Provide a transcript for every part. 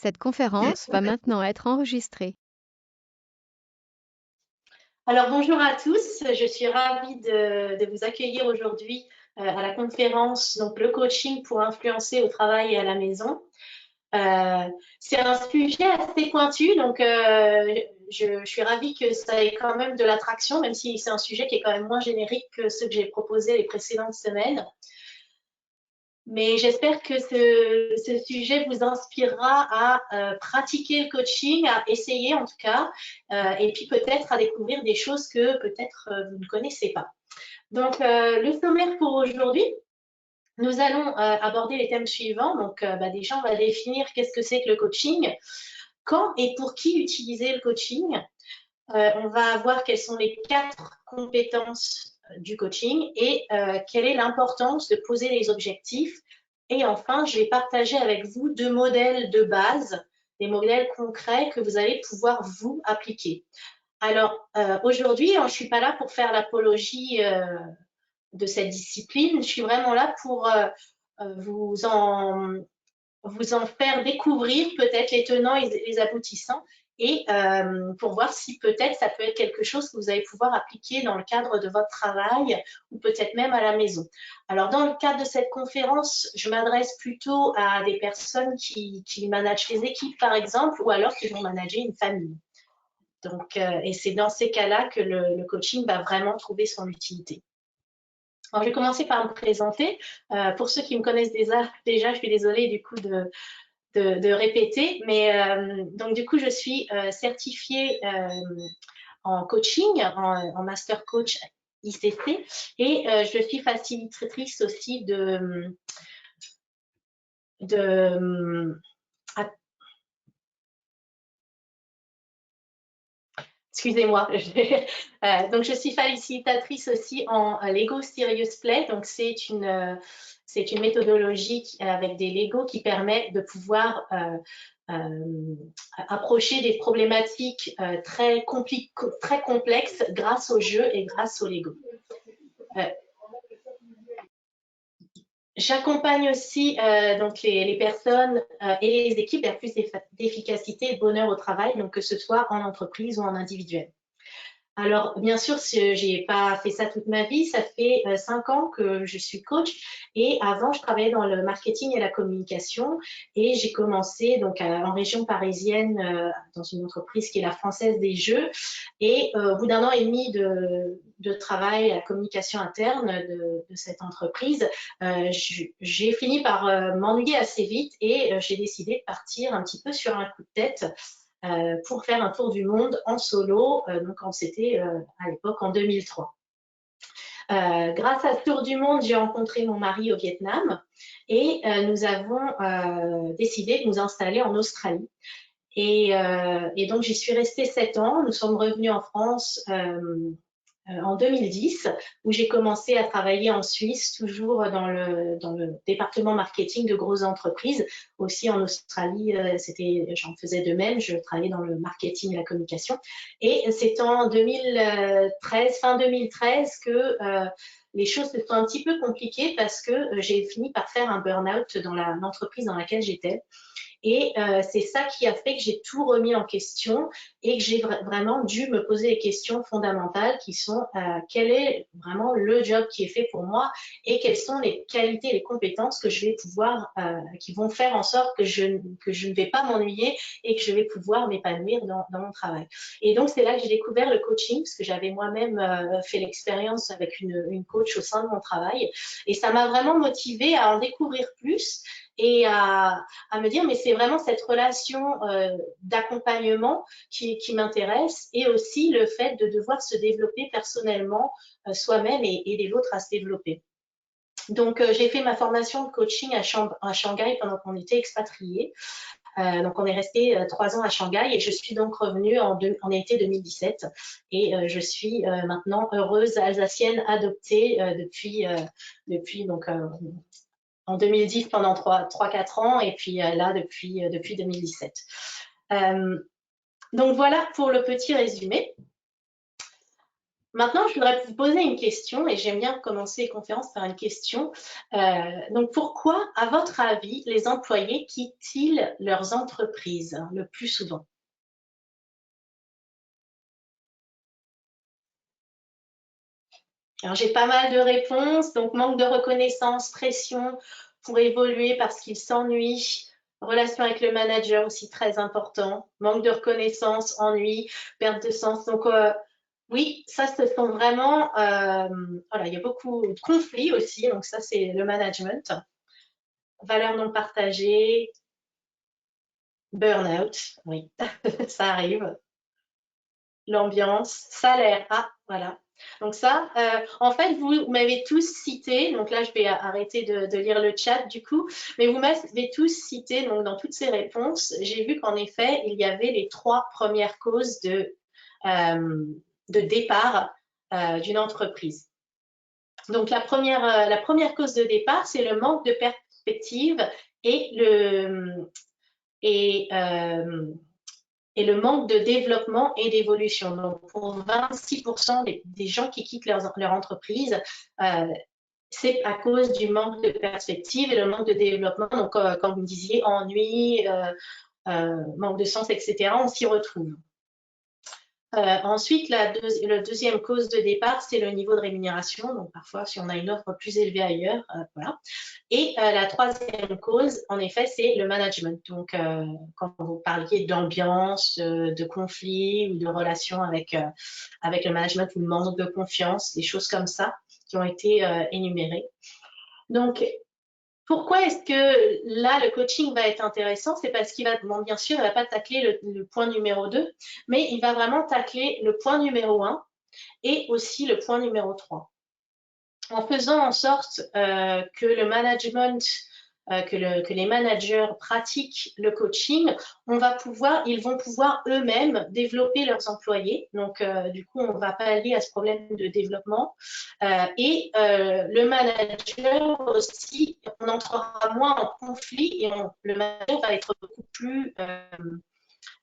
Cette conférence va maintenant être enregistrée. Alors bonjour à tous, je suis ravie de vous accueillir aujourd'hui à la conférence donc le coaching pour influencer au travail et à la maison. C'est un sujet assez pointu, donc je suis ravie que ça ait quand même de l'attraction, même si c'est un sujet qui est quand même moins générique que ceux que j'ai proposés les précédentes semaines. Mais j'espère que ce sujet vous inspirera à pratiquer le coaching, à essayer en tout cas, et puis peut-être à découvrir des choses que peut-être vous ne connaissez pas. Donc, le sommaire pour aujourd'hui, nous allons aborder les thèmes suivants. Donc, déjà, on va définir qu'est-ce que c'est que le coaching, quand et pour qui utiliser le coaching. On va voir quelles sont les 4 compétences du coaching et quelle est l'importance de poser les objectifs. Et enfin, je vais partager avec vous 2 modèles de base, des modèles concrets que vous allez pouvoir vous appliquer. Alors, aujourd'hui, je ne suis pas là pour faire l'apologie de cette discipline, je suis vraiment là pour vous en faire découvrir peut-être les tenants et les aboutissants et pour voir si peut-être ça peut être quelque chose que vous allez pouvoir appliquer dans le cadre de votre travail ou peut-être même à la maison. Alors, dans le cadre de cette conférence, je m'adresse plutôt à des personnes qui managent les équipes, par exemple, ou alors qui vont manager une famille. Donc, et c'est dans ces cas-là que le coaching va vraiment trouver son utilité. Alors, je vais commencer par me présenter. Pour ceux qui me connaissent déjà, je suis désolée du coup de répéter, mais donc du coup, je suis certifiée en coaching, en master coach ICC, et je suis facilitatrice aussi de excusez-moi. Donc, je suis facilitatrice aussi en Lego Serious Play. Donc, c'est une méthodologie avec des Lego qui permet de pouvoir approcher des problématiques très complexes grâce au jeu et grâce au Lego. J'accompagne aussi donc les personnes et les équipes vers plus d'efficacité et de bonheur au travail, donc que ce soit en entreprise ou en individuel. Alors, bien sûr, j'ai pas fait ça toute ma vie. Ça fait 5 ans que je suis coach et avant, je travaillais dans le marketing et la communication et j'ai commencé donc en région parisienne dans une entreprise qui est la Française des Jeux et au bout d'1 an et demi de travail à la communication interne de cette entreprise, j'ai fini par m'ennuyer assez vite et j'ai décidé de partir un petit peu sur un coup de tête pour faire un tour du monde en solo, donc c'était à l'époque en 2003. Grâce à ce tour du monde, j'ai rencontré mon mari au Vietnam et nous avons décidé de nous installer en Australie. Et donc, j'y suis restée 7 ans. Nous sommes revenus en France en 2010, où j'ai commencé à travailler en Suisse, toujours dans le département marketing de grosses entreprises. Aussi en Australie, j'en faisais de même, je travaillais dans le marketing et la communication. Et c'est en 2013, fin 2013, que les choses se sont un petit peu compliquées parce que j'ai fini par faire un burn-out dans l'entreprise dans laquelle j'étais. Et c'est ça qui a fait que j'ai tout remis en question et que j'ai vraiment dû me poser les questions fondamentales qui sont quel est vraiment le job qui est fait pour moi et quelles sont les qualités et les compétences que je vais pouvoir, qui vont faire en sorte que je ne vais pas m'ennuyer et que je vais pouvoir m'épanouir dans mon travail. Et donc, c'est là que j'ai découvert le coaching parce que j'avais moi-même fait l'expérience avec une coach au sein de mon travail. Et ça m'a vraiment motivée à en découvrir plus et à me dire mais c'est vraiment cette relation d'accompagnement qui m'intéresse et aussi le fait de devoir se développer personnellement soi-même et aider l'autre à se développer. Donc j'ai fait ma formation de coaching à Shanghai pendant qu'on était expatriés. Donc on est resté 3 ans à Shanghai et je suis donc revenue en été 2017 et je suis maintenant heureuse alsacienne adoptée depuis donc en 2010 pendant 3-4 ans et puis là depuis 2017. Donc voilà pour le petit résumé. Maintenant, je voudrais vous poser une question, et j'aime bien commencer les conférences par une question. Donc, pourquoi, à votre avis, les employés quittent-ils leurs entreprises le plus souvent? Alors, j'ai pas mal de réponses. Donc, manque de reconnaissance, pression pour évoluer parce qu'ils s'ennuient. Relation avec le manager aussi très important. Manque de reconnaissance, ennui, perte de sens. Donc, oui, ça, ce sont vraiment, voilà, il y a beaucoup de conflits aussi. Donc, ça, c'est le management. Valeurs non partagées, burn-out, oui, ça arrive. L'ambiance, salaire, ah, voilà. Donc ça, en fait, vous m'avez tous cité, donc là, je vais arrêter de lire le chat du coup, mais vous m'avez tous cité, donc dans toutes ces réponses, j'ai vu qu'en effet, il y avait les trois premières causes de départ d'une entreprise. Donc la première cause de départ, c'est le manque de perspective et et, euh, et le manque de développement et d'évolution. Donc, pour 26% des gens qui quittent leur entreprise, euh, c'est à cause du manque de perspective et le manque de développement. Donc, comme vous me disiez, ennui, manque de sens, etc., on s'y retrouve. Ensuite, la deuxième cause de départ, c'est le niveau de rémunération. Donc, parfois, si on a une offre plus élevée ailleurs, voilà. Et la troisième cause, en effet, c'est le management. Donc, quand vous parliez d'ambiance, de conflit ou de relation avec le management ou le manque de confiance, des choses comme ça qui ont été énumérées. Donc, pourquoi est-ce que là, le coaching va être intéressant? C'est parce qu'il va, bon, bien sûr, il ne va pas tacler le point numéro 2, mais il va vraiment tacler le point numéro 1 et aussi le point numéro 3. En faisant en sorte que le management, que les managers pratiquent le coaching, ils vont pouvoir eux-mêmes développer leurs employés. Donc, du coup, on va pallier à ce problème de développement. Le manager aussi, on entrera moins en conflit et le manager va être beaucoup plus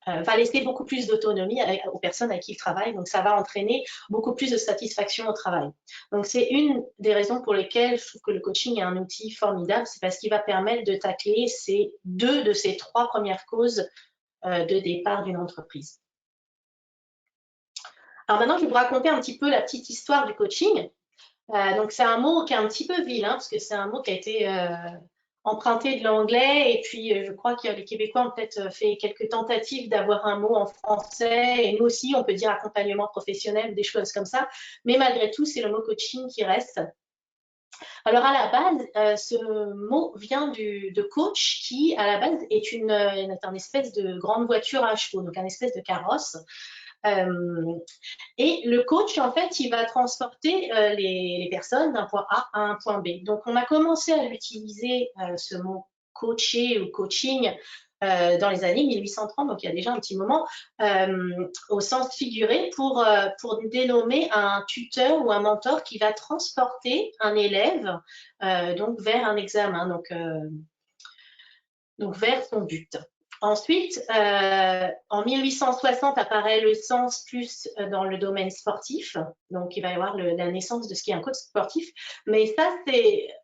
va laisser beaucoup plus d'autonomie aux personnes avec qui il travaille. Donc, ça va entraîner beaucoup plus de satisfaction au travail. Donc, c'est une des raisons pour lesquelles je trouve que le coaching est un outil formidable. C'est parce qu'il va permettre de tacler deux de ces trois premières causes de départ d'une entreprise. Alors maintenant, je vais vous raconter un petit peu la petite histoire du coaching. Donc, c'est un mot qui est un petit peu vilain, parce que c'est un mot qui a été emprunté de l'anglais, et puis je crois que les Québécois ont peut-être fait quelques tentatives d'avoir un mot en français, et nous aussi, on peut dire accompagnement professionnel, des choses comme ça, mais malgré tout, c'est le mot coaching qui reste. Alors, à la base, ce mot vient de coach, qui, à la base, est un espèce de grande voiture à chevaux, donc un espèce de carrosse. Et le coach, en fait, il va transporter les personnes d'un point A à un point B. Donc, on a commencé à l'utiliser, ce mot coacher ou coaching, dans les années 1830, donc il y a déjà un petit moment, au sens figuré pour dénommer un tuteur ou un mentor qui va transporter un élève donc vers un examen, donc vers son but. Ensuite, en 1860 apparaît le sens plus dans le domaine sportif. Donc, il va y avoir la naissance de ce qui est un coach sportif. Mais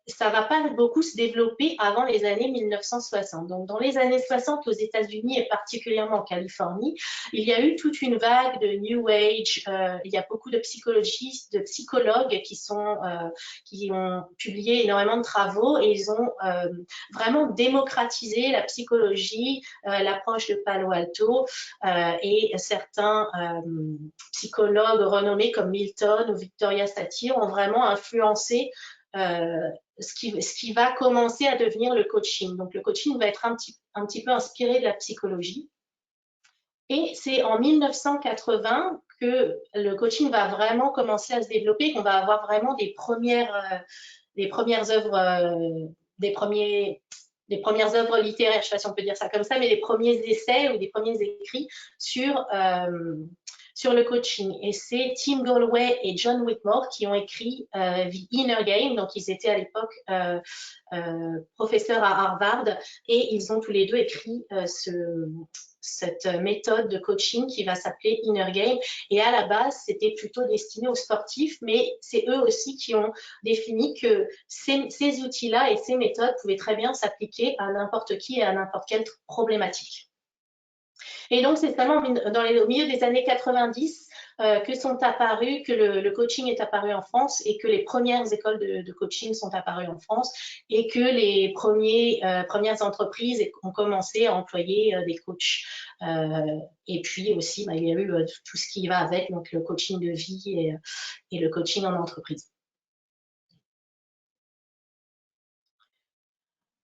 ça va pas beaucoup se développer avant les années 1960. Donc, dans les années 60 aux États-Unis et particulièrement en Californie, il y a eu toute une vague de New Age. Il y a beaucoup de psychologistes, de psychologues qui ont publié énormément de travaux et ils ont vraiment démocratisé la psychologie, l'approche de Palo Alto et certains psychologues renommés comme Milton ou Victoria Satir ont vraiment influencé ce qui va commencer à devenir le coaching. Donc le coaching va être un petit peu inspiré de la psychologie. Et c'est en 1980 que le coaching va vraiment commencer à se développer, qu'on va avoir vraiment des premières œuvres, des premières œuvres littéraires, je ne sais pas si on peut dire ça comme ça, mais des premiers essais ou des premiers écrits sur le coaching. Et c'est Tim Gallwey et John Whitmore qui ont écrit The Inner Game. Donc, ils étaient à l'époque professeurs à Harvard et ils ont tous les deux écrit cette méthode de coaching qui va s'appeler Inner Game. Et à la base, c'était plutôt destiné aux sportifs, mais c'est eux aussi qui ont défini que ces outils-là et ces méthodes pouvaient très bien s'appliquer à n'importe qui et à n'importe quelle problématique. Et donc, c'est seulement au milieu des années 90 que le coaching est apparu en France et que les premières écoles de coaching sont apparues en France et que les premières entreprises ont commencé à employer des coachs. Et puis aussi, il y a eu tout ce qui va avec, donc le coaching de vie et le coaching en entreprise.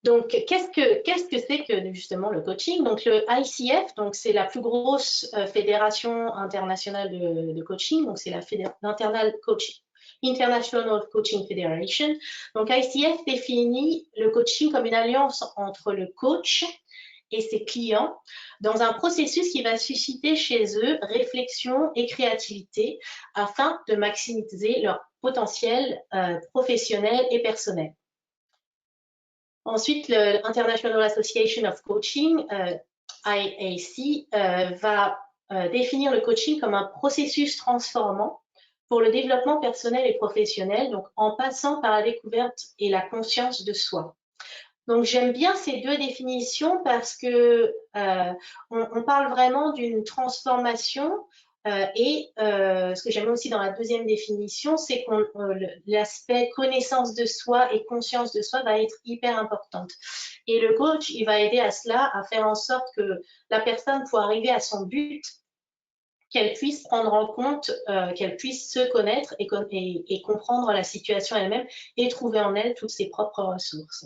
Donc, qu'est-ce que c'est que justement le coaching? Donc, le ICF, donc c'est la plus grosse fédération internationale de coaching. Donc, c'est la International Coaching Federation. Donc, ICF définit le coaching comme une alliance entre le coach et ses clients dans un processus qui va susciter chez eux réflexion et créativité afin de maximiser leur potentiel professionnel et personnel. Ensuite, l'International Association of Coaching, IAC, va définir le coaching comme un processus transformant pour le développement personnel et professionnel, donc en passant par la découverte et la conscience de soi. Donc, j'aime bien ces deux définitions parce que on parle vraiment d'une transformation ce que j'aime aussi dans la deuxième définition, c'est que l'aspect connaissance de soi et conscience de soi va être hyper importante. Et le coach, il va aider à cela, à faire en sorte que la personne, pour arriver à son but, qu'elle puisse prendre en compte, qu'elle puisse se connaître et comprendre la situation elle-même et trouver en elle toutes ses propres ressources.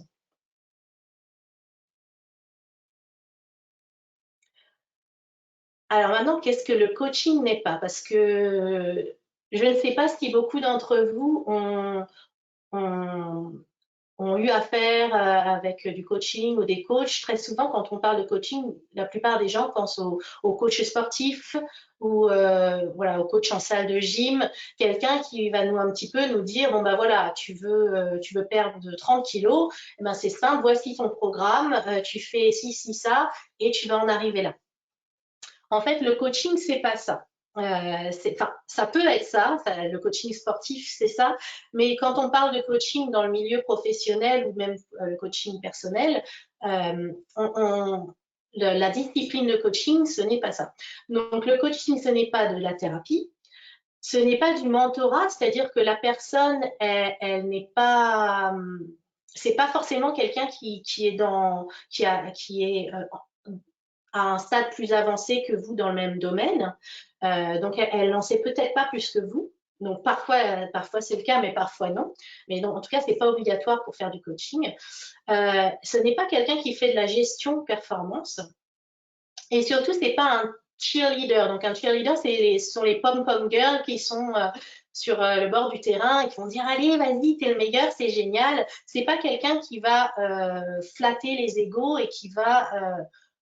Alors maintenant, qu'est-ce que le coaching n'est pas? Parce que je ne sais pas si beaucoup d'entre vous ont eu affaire avec du coaching ou des coachs. Très souvent, quand on parle de coaching, la plupart des gens pensent au coach sportif ou voilà, au coach en salle de gym, quelqu'un qui va un petit peu nous dire, bon ben voilà, tu veux perdre 30 kilos, eh ben c'est simple, voici ton programme, tu fais ci, ça, et tu vas en arriver là. En fait, le coaching, c'est pas ça. Ça peut être ça, le coaching sportif, c'est ça, mais quand on parle de coaching dans le milieu professionnel ou même le coaching personnel, la discipline de coaching, ce n'est pas ça. Donc, le coaching, ce n'est pas de la thérapie, ce n'est pas du mentorat, c'est-à-dire que la personne, elle n'est pas, c'est pas forcément quelqu'un qui est à un stade plus avancé que vous dans le même domaine. Donc, elle n'en sait peut-être pas plus que vous. Donc, parfois c'est le cas, mais parfois non. Mais non, en tout cas, ce n'est pas obligatoire pour faire du coaching. Ce n'est pas quelqu'un qui fait de la gestion performance. Et surtout, ce n'est pas un cheerleader. Donc, un cheerleader, ce sont les pom-pom girls qui sont sur le bord du terrain et qui vont dire allez, vas-y, t'es le meilleur, c'est génial. C'est pas quelqu'un qui va flatter les égos et qui va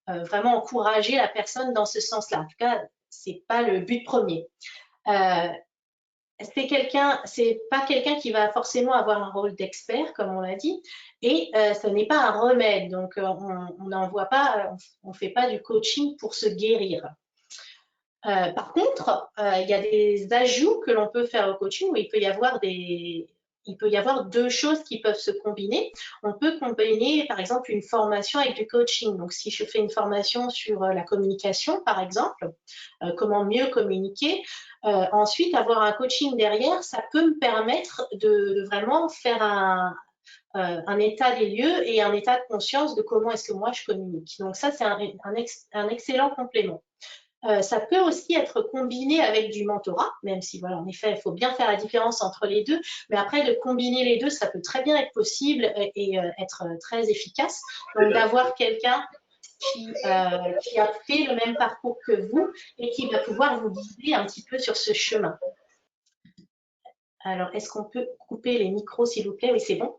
vraiment encourager la personne dans ce sens-là. En tout cas, c'est pas le but premier. C'est pas quelqu'un qui va forcément avoir un rôle d'expert, comme on l'a dit, et ce n'est pas un remède. Donc, on n'envoie pas, on fait pas du coaching pour se guérir. Par contre, il y a des ajouts que l'on peut faire au coaching où il peut y avoir deux choses qui peuvent se combiner. On peut combiner, par exemple, une formation avec du coaching. Donc, si je fais une formation sur la communication, par exemple, comment mieux communiquer, ensuite, avoir un coaching derrière, ça peut me permettre de vraiment faire un état des lieux et un état de conscience de comment est-ce que moi je communique. Donc, ça, c'est un excellent complément. Ça peut aussi être combiné avec du mentorat, même si, voilà, en effet, il faut bien faire la différence entre les deux. Mais après, de combiner les deux, ça peut très bien être possible et être très efficace. Donc, d'avoir quelqu'un qui a fait le même parcours que vous et qui va pouvoir vous guider un petit peu sur ce chemin. Alors, est-ce qu'on peut couper les micros, s'il vous plaît? Oui, c'est bon.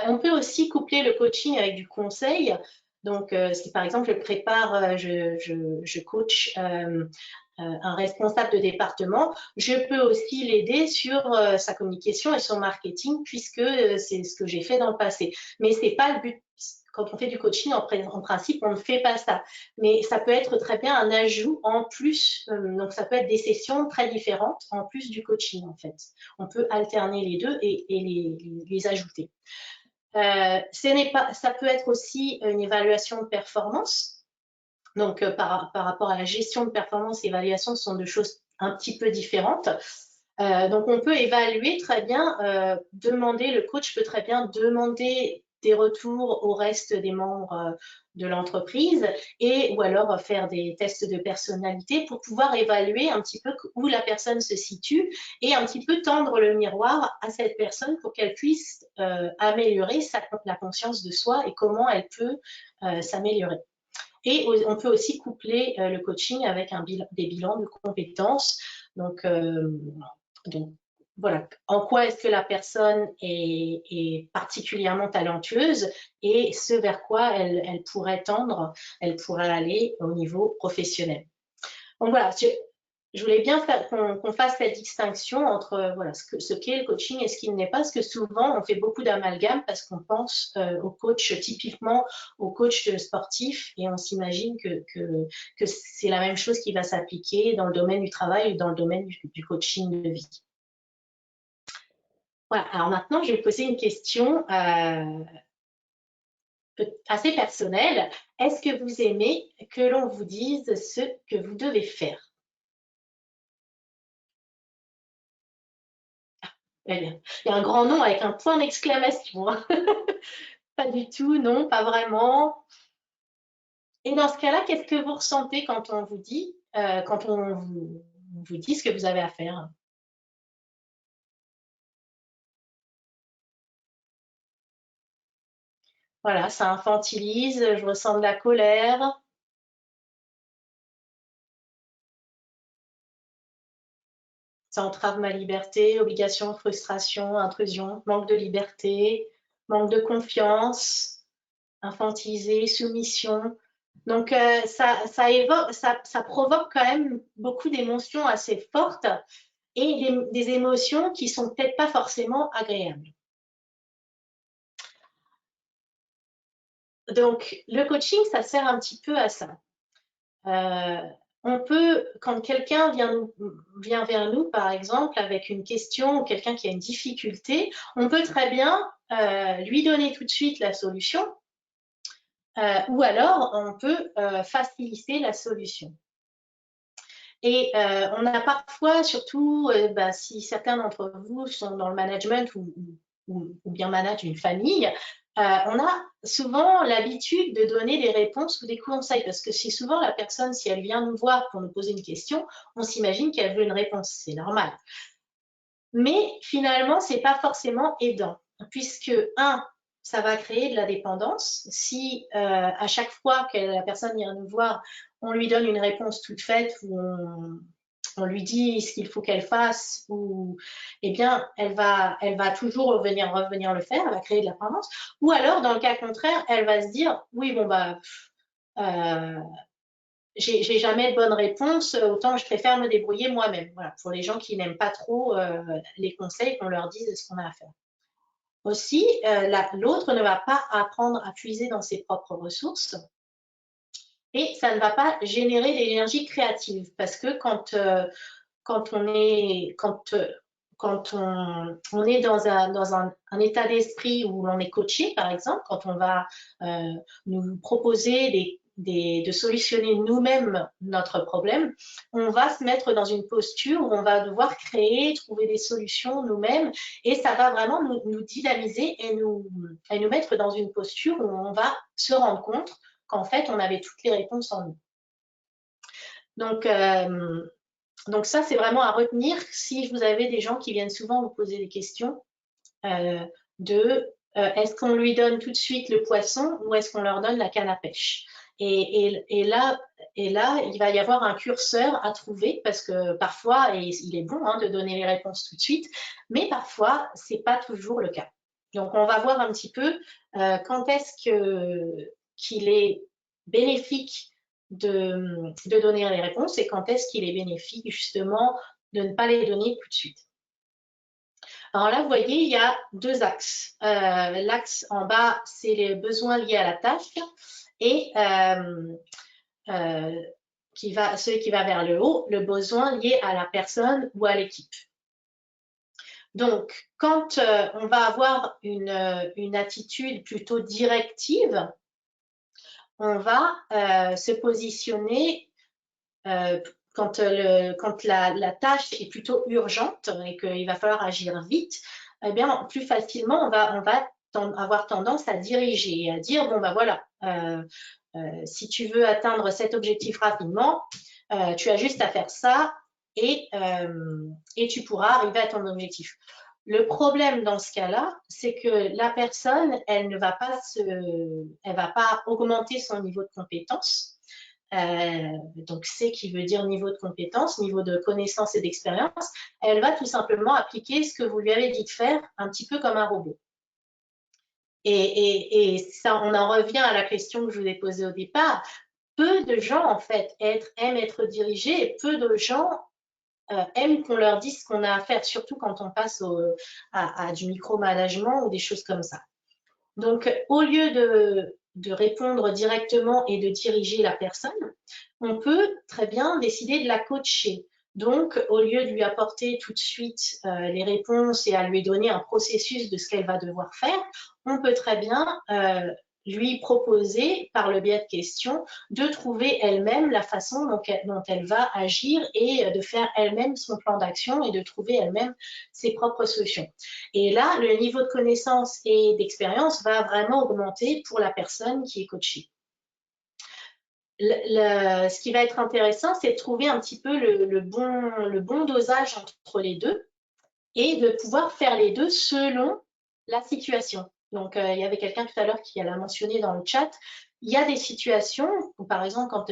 On peut aussi coupler le coaching avec du conseil. Donc, si par exemple, je coach un responsable de département, je peux aussi l'aider sur sa communication et son marketing puisque c'est ce que j'ai fait dans le passé. Mais c'est pas le but. quand on fait du coaching, en principe, on ne fait pas ça. Mais ça peut être très bien un ajout en plus. Donc, ça peut être des sessions très différentes en plus du coaching, en fait. On peut alterner les deux et les ajouter. Ça peut être aussi une évaluation de performance. Donc, par rapport à la gestion de performance et évaluation, ce sont deux choses un petit peu différentes. Donc, on peut évaluer très bien, le coach peut très bien demander des retours au reste des membres de l'entreprise ou alors faire des tests de personnalité pour pouvoir évaluer un petit peu où la personne se situe et un petit peu tendre le miroir à cette personne pour qu'elle puisse améliorer la conscience de soi et comment elle peut s'améliorer. Et on peut aussi coupler le coaching avec des bilans de compétences. Donc voilà, en quoi est-ce que la personne est particulièrement talentueuse et ce vers quoi elle pourrait tendre, elle pourrait aller au niveau professionnel. Donc voilà, je voulais bien qu'on fasse cette distinction entre voilà, ce qu'est le coaching et ce qui ne l'est pas, parce que souvent on fait beaucoup d'amalgames parce qu'on pense au coach, typiquement au coach sportif, et on s'imagine que c'est la même chose qui va s'appliquer dans le domaine du travail ou dans le domaine du coaching de vie. Voilà, alors maintenant je vais poser une question assez personnelle. Est-ce que vous aimez que l'on vous dise ce que vous devez faire? Eh bien, il y a un grand nom avec un point d'exclamation. Pas du tout, non, pas vraiment. Et dans ce cas-là, qu'est-ce que vous ressentez quand on vous dit, quand on vous dit ce que vous avez à faire? Voilà, ça infantilise, je ressens de la colère. Ça entrave ma liberté, obligation, frustration, intrusion, manque de liberté, manque de confiance, infantilisé, soumission. Donc, ça provoque quand même beaucoup d'émotions assez fortes et des émotions qui sont peut-être pas forcément agréables. Donc, le coaching, ça sert un petit peu à ça. On peut, quand quelqu'un vient vers nous, par exemple, avec une question ou quelqu'un qui a une difficulté, on peut très bien lui donner tout de suite la solution ou alors on peut faciliter la solution. Et on a parfois, surtout si certains d'entre vous sont dans le management ou bien managent une famille, on a souvent l'habitude de donner des réponses ou des conseils parce que c'est souvent la personne, si elle vient nous voir pour nous poser une question, on s'imagine qu'elle veut une réponse, c'est normal. Mais finalement, c'est pas forcément aidant puisque, ça va créer de la dépendance. Si à chaque fois que la personne vient nous voir, on lui donne une réponse toute faite ou on lui dit ce qu'il faut qu'elle fasse, eh bien, elle va toujours revenir le faire, elle va créer de la dépendance. Ou alors, dans le cas contraire, elle va se dire, oui, bon, j'ai jamais de bonne réponse, autant je préfère me débrouiller moi-même. Voilà, pour les gens qui n'aiment pas trop les conseils qu'on leur dise ce qu'on a à faire. Aussi, l'autre ne va pas apprendre à puiser dans ses propres ressources et ça ne va pas générer de l'énergie créative parce que quand on est dans un état d'esprit où l'on est coaché, par exemple, quand on va nous proposer de solutionner nous-mêmes notre problème, on va se mettre dans une posture où on va devoir trouver des solutions nous-mêmes et ça va vraiment nous dynamiser et nous mettre dans une posture où on va se rendre compte qu'en fait, on avait toutes les réponses en nous. Donc ça, c'est vraiment à retenir si vous avez des gens qui viennent souvent vous poser des questions est-ce qu'on lui donne tout de suite le poisson ou est-ce qu'on leur donne la canne à pêche et là, il va y avoir un curseur à trouver parce que parfois, et il est bon de donner les réponses tout de suite, mais parfois, c'est pas toujours le cas. Donc, on va voir un petit peu quand est-ce qu'il est bénéfique de donner les réponses et quand est-ce qu'il est bénéfique justement de ne pas les donner tout de suite. Alors là, vous voyez, il y a deux axes. L'axe en bas, c'est les besoins liés à la tâche et euh, celui qui va vers le haut, le besoin lié à la personne ou à l'équipe. Donc, quand on va avoir une attitude plutôt directive, on va se positionner quand la tâche est plutôt urgente et qu'il va falloir agir vite, eh bien, plus facilement, on va avoir tendance à diriger et à dire, bon, ben voilà, si tu veux atteindre cet objectif rapidement, tu as juste à faire ça et tu pourras arriver à ton objectif. Le problème dans ce cas-là, c'est que la personne, elle ne va pas elle va pas augmenter son niveau de compétence. Donc C qui veut dire niveau de compétence, niveau de connaissance et d'expérience. Elle va tout simplement appliquer ce que vous lui avez dit de faire, un petit peu comme un robot. Et ça, on en revient à la question que je vous ai posée au départ. Peu de gens, en fait, aiment être dirigés et peu de gens aiment qu'on leur dise ce qu'on a à faire, surtout quand on passe à du micromanagement ou des choses comme ça. Donc, au lieu de répondre directement et de diriger la personne, on peut très bien décider de la coacher. Donc, au lieu de lui apporter tout de suite les réponses et à lui donner un processus de ce qu'elle va devoir faire, on peut très bien lui proposer, par le biais de questions, de trouver elle-même la façon dont elle va agir et de faire elle-même son plan d'action et de trouver elle-même ses propres solutions. Et là, le niveau de connaissance et d'expérience va vraiment augmenter pour la personne qui est coachée. Ce qui va être intéressant, c'est de trouver un petit peu le bon dosage entre les deux et de pouvoir faire les deux selon la situation. Donc, il y avait quelqu'un tout à l'heure qui l'a mentionné dans le chat. Il y a des situations où, par exemple, quand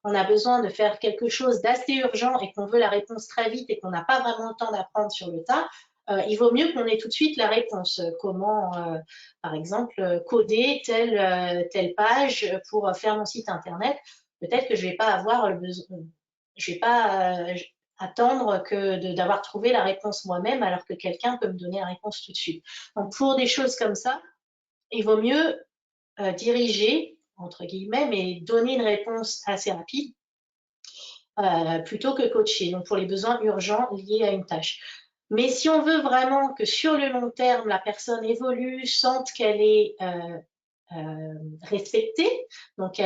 on a besoin de faire quelque chose d'assez urgent et qu'on veut la réponse très vite et qu'on n'a pas vraiment le temps d'apprendre sur le tas, il vaut mieux qu'on ait tout de suite la réponse. Comment, par exemple, coder telle page pour faire mon site internet. Peut-être que je ne vais pas avoir le besoin, je vais pas attendre que d'avoir trouvé la réponse moi-même alors que quelqu'un peut me donner la réponse tout de suite. Donc pour des choses comme ça, il vaut mieux diriger, entre guillemets, mais donner une réponse assez rapide plutôt que coacher, donc pour les besoins urgents liés à une tâche. Mais si on veut vraiment que sur le long terme, la personne évolue, sente qu'elle est respectée, donc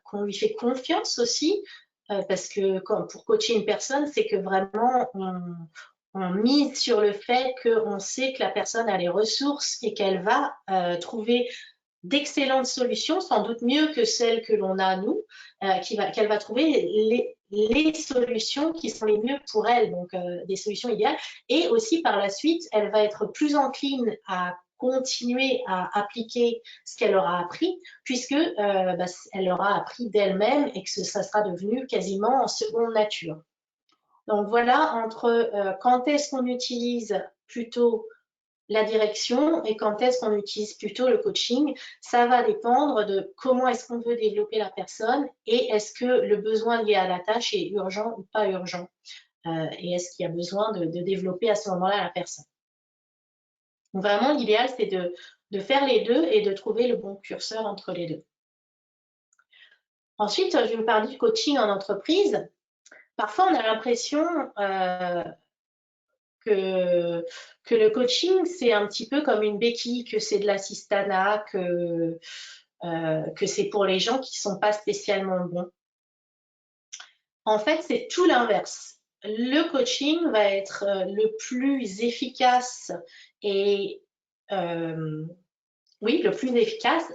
qu'on lui fait confiance aussi, parce que pour coacher une personne, c'est que vraiment on mise sur le fait qu'on sait que la personne a les ressources et qu'elle va trouver d'excellentes solutions, sans doute mieux que celles que l'on a nous, qu'elle va trouver les solutions qui sont les mieux pour elle, donc des solutions idéales. Et aussi par la suite, elle va être plus encline à continuer à appliquer ce qu'elle aura appris, puisque elle aura appris d'elle-même et que ça sera devenu quasiment en seconde nature. Donc voilà, entre quand est-ce qu'on utilise plutôt la direction et quand est-ce qu'on utilise plutôt le coaching, ça va dépendre de comment est-ce qu'on veut développer la personne et est-ce que le besoin lié à la tâche est urgent ou pas urgent. Et est-ce qu'il y a besoin de développer à ce moment-là la personne. Donc vraiment, l'idéal, c'est de faire les deux et de trouver le bon curseur entre les deux. Ensuite, je vais vous parler du coaching en entreprise. Parfois, on a l'impression que le coaching, c'est un petit peu comme une béquille, que c'est de l'assistanat, que c'est pour les gens qui ne sont pas spécialement bons. En fait, c'est tout l'inverse. Le coaching va être le plus efficace et oui, le plus efficace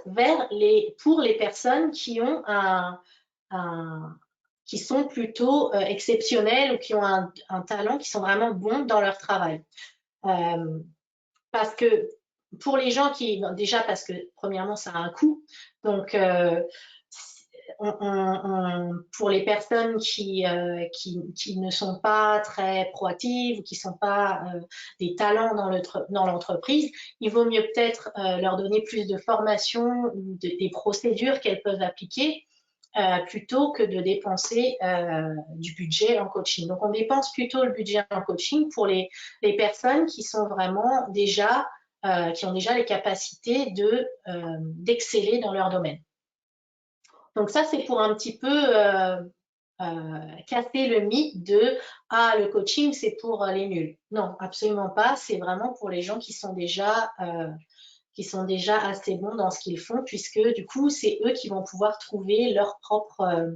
pour les personnes qui ont qui sont plutôt exceptionnels ou qui ont un talent, qui sont vraiment bons dans leur travail. Parce que pour les gens déjà parce que premièrement, ça a un coût. Donc, pour les personnes qui ne sont pas très proactives ou qui ne sont pas des talents dans l'entreprise, il vaut mieux peut-être leur donner plus de formation ou des procédures qu'elles peuvent appliquer plutôt que de dépenser du budget en coaching. Donc, on dépense plutôt le budget en coaching pour les personnes qui sont vraiment déjà, qui ont déjà les capacités d'exceller dans leur domaine. Donc ça, c'est pour un petit peu casser le mythe de « Ah, le coaching, c'est pour les nuls ». Non, absolument pas. C'est vraiment pour les gens qui sont déjà assez bons dans ce qu'ils font, puisque du coup, c'est eux qui vont pouvoir trouver leurs propres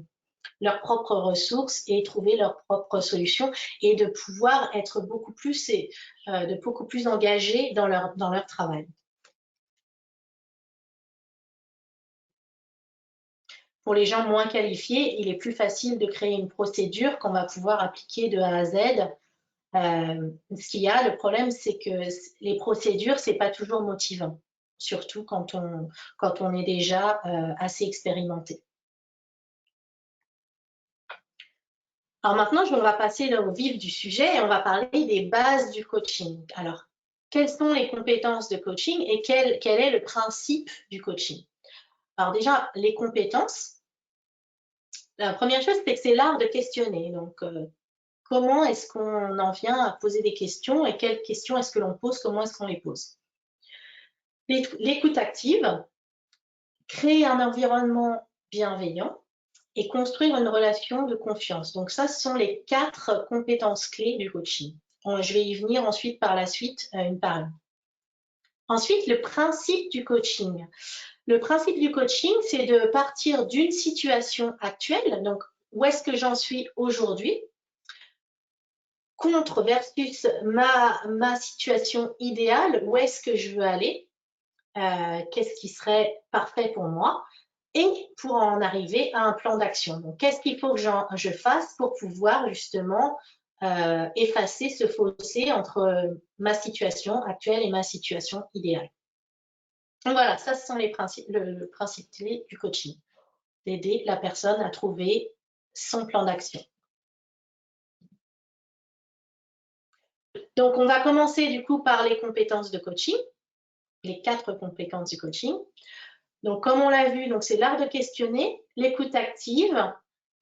ressources et trouver leurs propres solutions et de pouvoir être beaucoup plus engagés dans leur travail. Pour les gens moins qualifiés, il est plus facile de créer une procédure qu'on va pouvoir appliquer de A à Z. Ce qu'il y a, le problème, c'est que les procédures, c'est pas toujours motivant, surtout quand on est déjà assez expérimenté. Alors maintenant, on va passer là au vif du sujet et on va parler des bases du coaching. Alors, quelles sont les compétences de coaching et quel est le principe du coaching? Alors déjà, les compétences. La première chose, c'est que c'est l'art de questionner. Donc, comment est-ce qu'on en vient à poser des questions et quelles questions est-ce que l'on pose, comment est-ce qu'on les pose? L'écoute active, créer un environnement bienveillant et construire une relation de confiance. Donc ça, ce sont les 4 compétences clés du coaching. Je vais y venir ensuite par la suite, une par une. Ensuite, le principe du coaching. Le principe du coaching, c'est de partir d'une situation actuelle, donc où est-ce que j'en suis aujourd'hui, contre versus ma situation idéale, où est-ce que je veux aller, qu'est-ce qui serait parfait pour moi, et pour en arriver à un plan d'action. Donc, qu'est-ce qu'il faut que je fasse pour pouvoir justement effacer ce fossé entre ma situation actuelle et ma situation idéale. Donc voilà, ça, ce sont les principes, le principe clé du coaching, d'aider la personne à trouver son plan d'action. Donc, on va commencer du coup par les compétences de coaching, les 4 compétences du coaching. Donc, comme on l'a vu, c'est l'art de questionner, l'écoute active,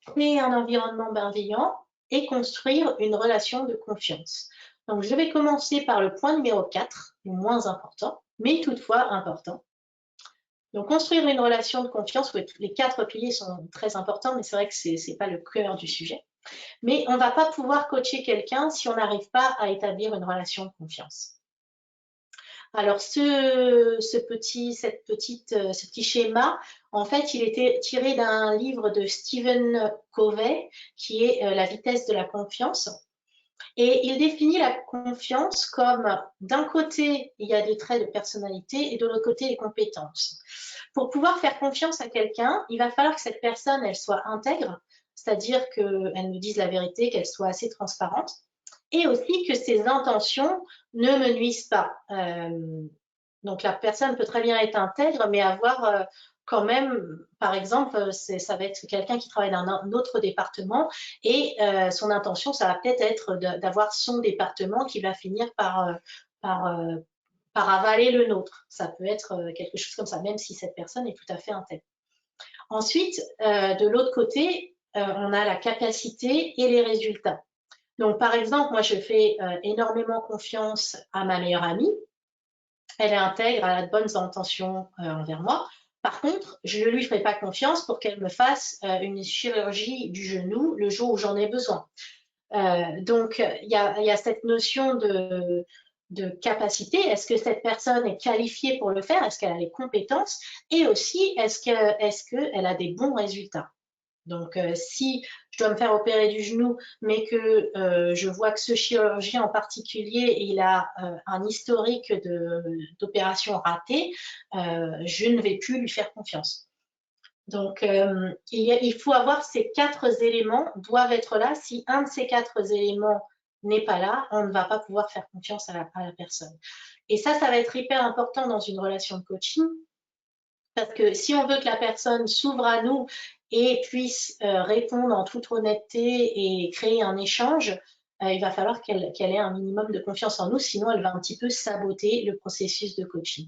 créer un environnement bienveillant et construire une relation de confiance. Donc, je vais commencer par le point numéro 4, le moins important, mais toutefois important. Donc, construire une relation de confiance, les 4 piliers sont très importants, mais c'est vrai que ce n'est pas le cœur du sujet. Mais on ne va pas pouvoir coacher quelqu'un si on n'arrive pas à établir une relation de confiance. Alors, ce petit schéma, en fait, il était tiré d'un livre de Stephen Covey, qui est La vitesse de la confiance. Et il définit la confiance comme, d'un côté, il y a des traits de personnalité et de l'autre côté, les compétences. Pour pouvoir faire confiance à quelqu'un, il va falloir que cette personne, elle soit intègre, c'est-à-dire qu'elle nous dise la vérité, qu'elle soit assez transparente, et aussi que ses intentions ne me nuisent pas. Donc, la personne peut très bien être intègre, mais avoir quand même, par exemple, ça va être quelqu'un qui travaille dans un autre département et son intention, ça va peut-être être d'avoir son département qui va finir par avaler le nôtre. Ça peut être quelque chose comme ça, même si cette personne est tout à fait intègre. Ensuite, de l'autre côté, on a la capacité et les résultats. Donc, par exemple, moi, je fais énormément confiance à ma meilleure amie. Elle est intègre, elle a de bonnes intentions envers moi. Par contre, je ne lui ferai pas confiance pour qu'elle me fasse une chirurgie du genou le jour où j'en ai besoin. Donc, il y a cette notion de capacité. Est-ce que cette personne est qualifiée pour le faire? Est-ce qu'elle a les compétences? Et aussi, est-ce qu'elle a des bons résultats? Donc, si je dois me faire opérer du genou, mais que je vois que ce chirurgien en particulier, il a un historique d'opérations ratées, je ne vais plus lui faire confiance. Donc, il faut avoir ces 4 éléments, doivent être là. Si un de ces 4 éléments n'est pas là, on ne va pas pouvoir faire confiance à la personne. Et ça va être hyper important dans une relation de coaching, parce que si on veut que la personne s'ouvre à nous et puisse répondre en toute honnêteté et créer un échange, il va falloir qu'elle ait un minimum de confiance en nous, sinon elle va un petit peu saboter le processus de coaching.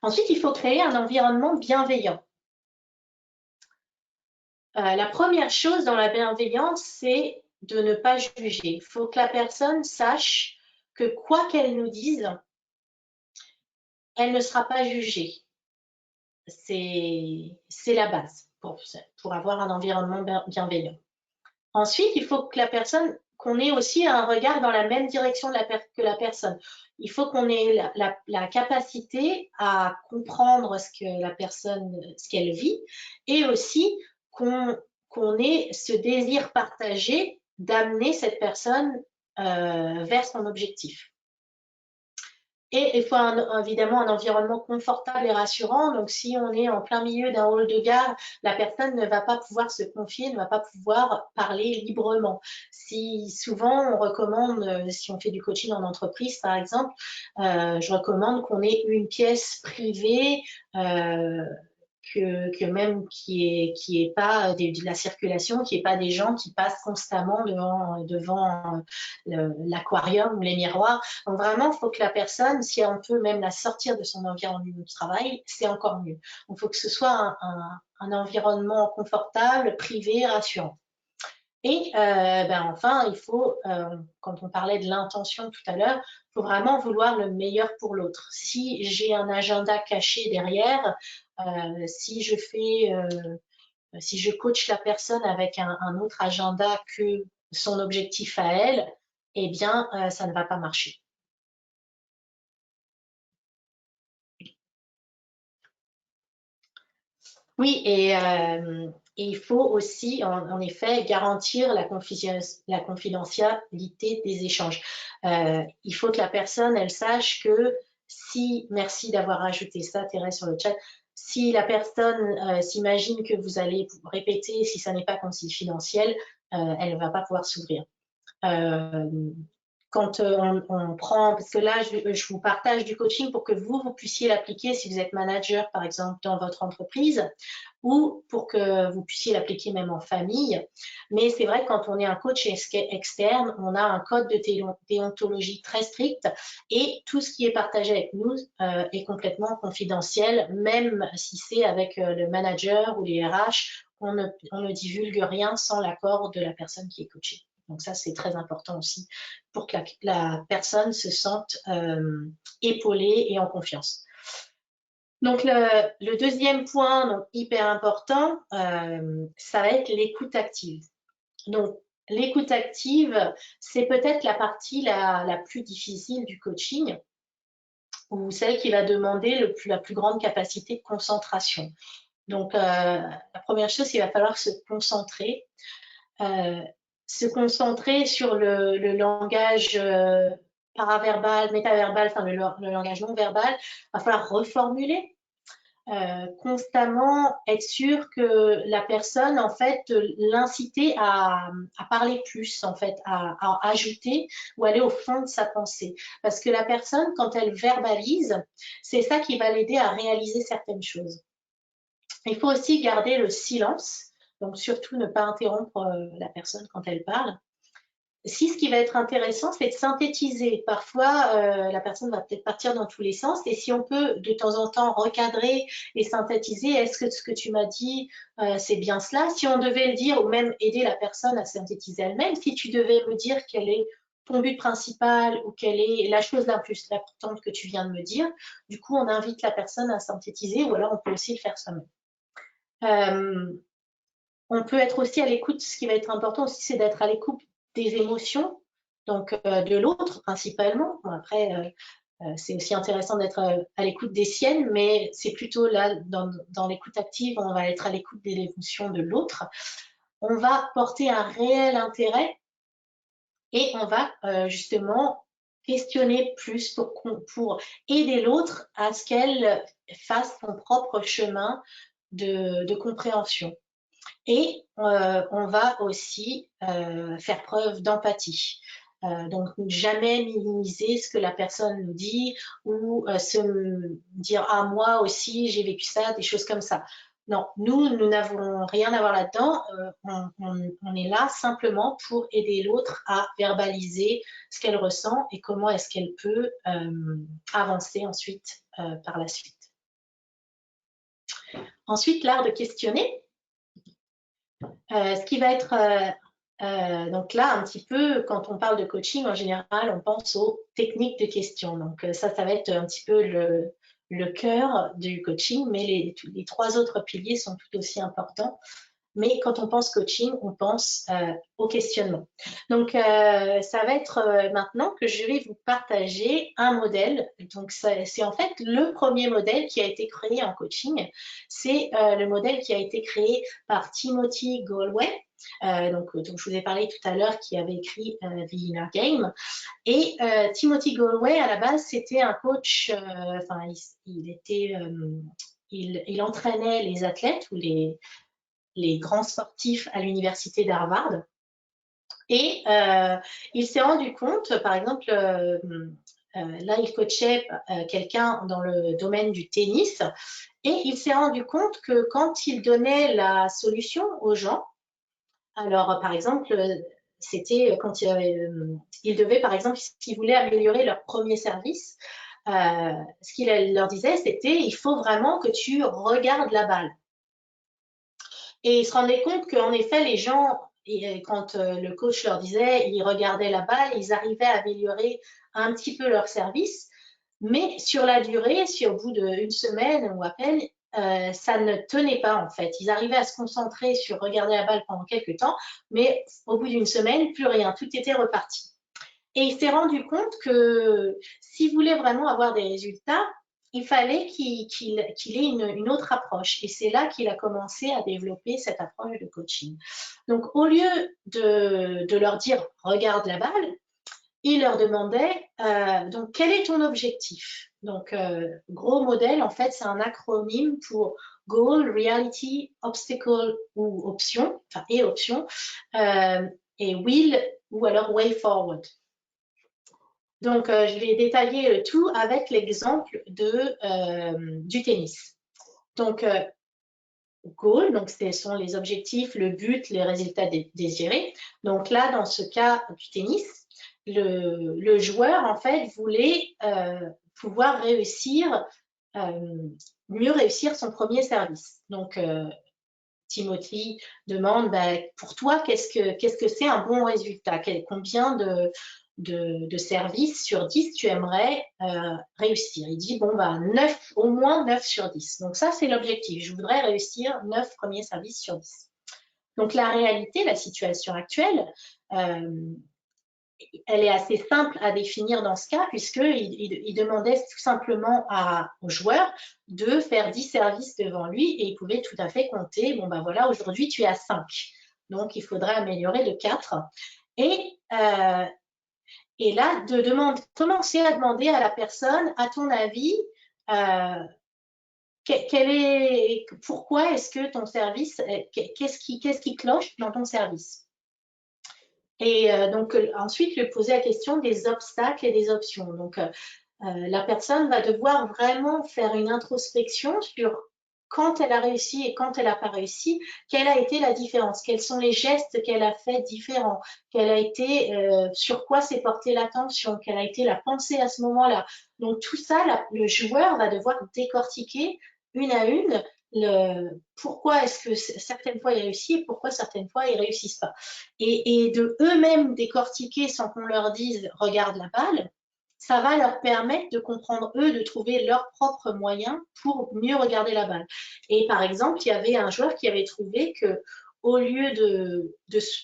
Ensuite, il faut créer un environnement bienveillant. La première chose dans la bienveillance, c'est de ne pas juger. Il faut que la personne sache que quoi qu'elle nous dise, elle ne sera pas jugée. C'est la base pour avoir un environnement bienveillant. Ensuite, il faut que la personne, qu'on ait aussi un regard dans la même direction que la personne. Il faut qu'on ait la capacité à comprendre ce que la personne, ce qu'elle vit, et aussi qu'on ait ce désir partagé d'amener cette personne vers son objectif. Et il faut évidemment un environnement confortable et rassurant. Donc, si on est en plein milieu d'un hall de gare, la personne ne va pas pouvoir se confier, ne va pas pouvoir parler librement. Si souvent on recommande, si on fait du coaching en entreprise par exemple, je recommande qu'on ait une pièce privée. Que même qui est pas de la circulation, qui est pas des gens qui passent constamment devant l'aquarium ou les miroirs. Donc vraiment, il faut que la personne, si on peut même la sortir de son environnement de travail, c'est encore mieux. Il faut que ce soit un environnement confortable, privé, rassurant. Et enfin, il faut, quand on parlait de l'intention tout à l'heure, il faut vraiment vouloir le meilleur pour l'autre. Si j'ai un agenda caché derrière, si je coach la personne avec un autre agenda que son objectif à elle, eh bien, ça ne va pas marcher. Oui, et il faut aussi, en effet, garantir la confidentialité des échanges. Il faut que la personne, elle sache que si, merci d'avoir ajouté ça, Thérèse, sur le chat, si la personne s'imagine que vous allez répéter si ça n'est pas confidentiel, elle ne va pas pouvoir s'ouvrir. Quand on prend, parce que là, je vous partage du coaching pour que vous puissiez l'appliquer si vous êtes manager, par exemple, dans votre entreprise, ou pour que vous puissiez l'appliquer même en famille. Mais c'est vrai que quand on est un coach externe, on a un code de déontologie très strict et tout ce qui est partagé avec nous est complètement confidentiel, même si c'est avec le manager ou les RH, on ne divulgue rien sans l'accord de la personne qui est coachée. Donc ça, c'est très important aussi pour que la personne se sente épaulée et en confiance. Donc le deuxième point, donc hyper important, ça va être l'écoute active. Donc l'écoute active, c'est peut-être la partie la plus difficile du coaching, ou celle qui va demander la plus grande capacité de concentration. Donc la première chose, il va falloir se concentrer. Se concentrer sur le langage paraverbal, métaverbal, enfin le langage non verbal. Il va falloir reformuler constamment, être sûr que la personne, en fait, l'inciter à parler plus, en fait, à ajouter ou aller au fond de sa pensée. Parce que la personne, quand elle verbalise, c'est ça qui va l'aider à réaliser certaines choses. Il faut aussi garder le silence, donc surtout ne pas interrompre la personne quand elle parle. Si ce qui va être intéressant, c'est de synthétiser. Parfois, la personne va peut-être partir dans tous les sens, et si on peut de temps en temps recadrer et synthétiser, est-ce que ce que tu m'as dit, c'est bien cela? Si on devait le dire, ou même aider la personne à synthétiser elle-même, si tu devais me dire quel est ton but principal ou quelle est la chose la plus importante que tu viens de me dire, du coup, on invite la personne à synthétiser, ou alors on peut aussi le faire soi-même. On peut être aussi à l'écoute, ce qui va être important aussi, c'est d'être à l'écoute des émotions, donc de l'autre principalement. Bon, après, c'est aussi intéressant d'être à l'écoute des siennes, mais c'est plutôt là, dans l'écoute active, on va être à l'écoute des émotions de l'autre. On va porter un réel intérêt et on va justement questionner plus pour aider l'autre à ce qu'elle fasse son propre chemin de compréhension. Et on va aussi faire preuve d'empathie. Donc jamais minimiser ce que la personne nous dit ou se dire ah moi aussi j'ai vécu ça, des choses comme ça. Non, nous n'avons rien à voir là-dedans. On est là simplement pour aider l'autre à verbaliser ce qu'elle ressent et comment est-ce qu'elle peut avancer ensuite par la suite. Ensuite, l'art de questionner. Ce qui va être donc là, un petit peu, quand on parle de coaching, en général, on pense aux techniques de questions. Donc ça va être un petit peu le cœur du coaching, mais les trois autres piliers sont tout aussi importants. Mais quand on pense coaching, on pense au questionnement. Donc, ça va être maintenant que je vais vous partager un modèle. Donc, c'est en fait le premier modèle qui a été créé en coaching. C'est le modèle qui a été créé par Timothy Galway. Donc, je vous ai parlé tout à l'heure, qui avait écrit The Inner Game. Et Timothy Galway, à la base, c'était un coach, enfin, il entraînait les athlètes ou les grands sportifs à l'université d'Harvard. Et il s'est rendu compte, par exemple, là, il coachait quelqu'un dans le domaine du tennis, et il s'est rendu compte que quand il donnait la solution aux gens, alors par exemple, c'était quand il devait, par exemple, s'ils voulaient améliorer leur premier service, ce qu'il leur disait, c'était il faut vraiment que tu regardes la balle. Et ils se rendaient compte qu'en effet, les gens, quand le coach leur disait, ils regardaient la balle, ils arrivaient à améliorer un petit peu leur service. Mais sur la durée, si au bout d'une semaine ou à peine, ça ne tenait pas en fait. Ils arrivaient à se concentrer sur regarder la balle pendant quelques temps, mais au bout d'une semaine, plus rien, tout était reparti. Et il s'est rendu compte que s'il voulait vraiment avoir des résultats, il fallait qu'il ait une autre approche. Et c'est là qu'il a commencé à développer cette approche de coaching. Donc, au lieu de leur dire « regarde la balle », il leur demandait donc quel est ton objectif. Donc, gros modèle, en fait, c'est un acronyme pour Goal, Reality, Obstacle ou Option, enfin, et Option, et Will ou alors Way Forward. Donc, je vais détailler le tout avec l'exemple du tennis. Donc, goal, donc ce sont les objectifs, le but, les résultats désirés. Donc là, dans ce cas du tennis, le joueur, en fait, voulait pouvoir réussir, mieux réussir son premier service. Donc, Timothy demande, bah, pour toi, qu'est-ce que c'est un bon résultat? Combien de services sur 10 tu aimerais réussir? Il dit, bon, bah, 9, au moins 9 sur 10. Donc ça, c'est l'objectif. Je voudrais réussir 9 premiers services sur 10. Donc la réalité, la situation actuelle, elle est assez simple à définir dans ce cas, puisqu'il demandait tout simplement aux joueurs de faire 10 services devant lui et il pouvait tout à fait compter, bon ben voilà, aujourd'hui tu es à 5. Donc il faudrait améliorer de 4. Et là, commencer à demander à la personne, à ton avis, pourquoi est-ce que ton service, qu'est-ce qui cloche dans ton service? Et donc, ensuite, lui poser la question des obstacles et des options. Donc, la personne va devoir vraiment faire une introspection sur quand elle a réussi et quand elle n'a pas réussi, quelle a été la différence, quels sont les gestes qu'elle a fait différents, sur quoi s'est portée l'attention, quelle a été la pensée à ce moment-là. Donc, tout ça, le joueur va devoir décortiquer une à une pourquoi est-ce que certaines fois ils réussissent et pourquoi certaines fois ils réussissent pas. Et de eux-mêmes décortiquer sans qu'on leur dise « regarde la balle », ça va leur permettre de comprendre, eux, de trouver leurs propres moyens pour mieux regarder la balle. Et par exemple, il y avait un joueur qui avait trouvé que au lieu de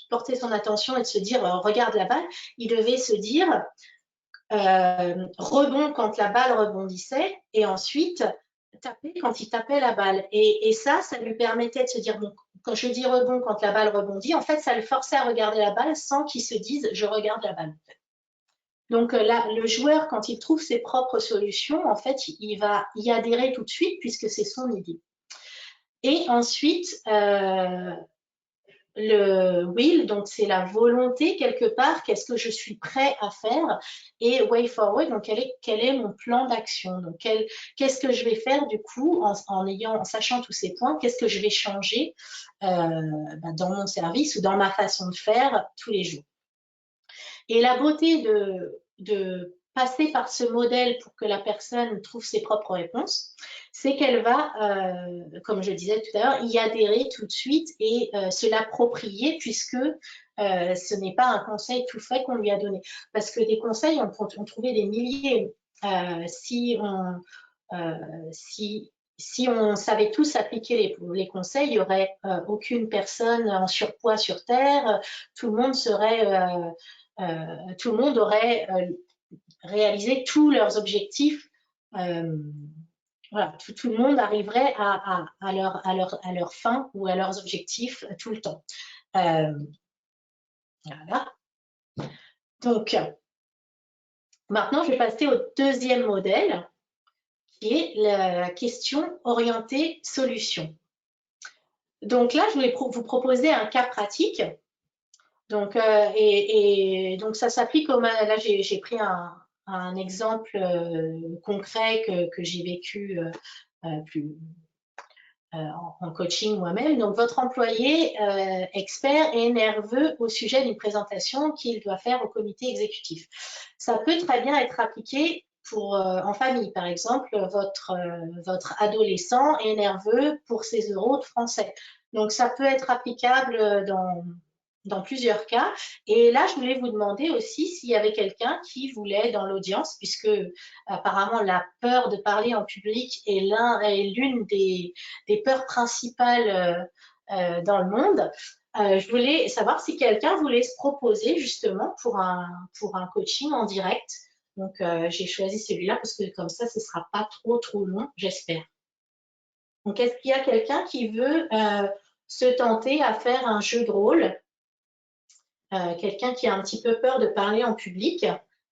porter son attention et de se dire « regarde la balle », il devait se dire rebond quand la balle rebondissait et ensuite taper quand il tapait la balle. Et ça lui permettait de se dire, bon, quand je dis rebond quand la balle rebondit, en fait, ça le forçait à regarder la balle sans qu'il se dise, je regarde la balle. Donc là, le joueur, quand il trouve ses propres solutions, en fait, il va y adhérer tout de suite puisque c'est son idée. Et ensuite, le will, donc c'est la volonté quelque part, qu'est-ce que je suis prêt à faire, et way forward, donc quel est mon plan d'action, donc qu'est-ce que je vais faire du coup en sachant tous ces points, qu'est-ce que je vais changer dans mon service ou dans ma façon de faire tous les jours. Et la beauté de passer par ce modèle pour que la personne trouve ses propres réponses, c'est qu'elle va, comme je disais tout à l'heure, y adhérer tout de suite et se l'approprier puisque ce n'est pas un conseil tout fait qu'on lui a donné. Parce que des conseils, on peut en trouver des milliers. Si on, euh, si, si on savait tous appliquer les conseils, il n'y aurait aucune personne en surpoids sur Terre. Tout le monde serait, tout le monde aurait réalisé tous leurs objectifs. Euh, voilà, tout le monde arriverait à leur fin ou à leurs objectifs tout le temps. Euh, voilà. Donc, maintenant, je vais passer au deuxième modèle, qui est la question orientée solution. Donc là, je voulais vous proposer un cas pratique. Donc, donc ça s'applique au là, j'ai pris un exemple concret que j'ai vécu plus, en coaching moi-même. Donc, votre employé expert est nerveux au sujet d'une présentation qu'il doit faire au comité exécutif. Ça peut très bien être appliqué pour, en famille, par exemple, votre adolescent est nerveux pour ses euros de français. Donc, ça peut être applicable dans plusieurs cas. Et là, je voulais vous demander aussi s'il y avait quelqu'un qui voulait dans l'audience, puisque apparemment la peur de parler en public est l'une des peurs principales dans le monde. Je voulais savoir si quelqu'un voulait se proposer justement pour un coaching en direct. Donc, j'ai choisi celui-là parce que comme ça, ce sera pas trop long, j'espère. Donc, est-ce qu'il y a quelqu'un qui veut se tenter à faire un jeu de rôle, quelqu'un qui a un petit peu peur de parler en public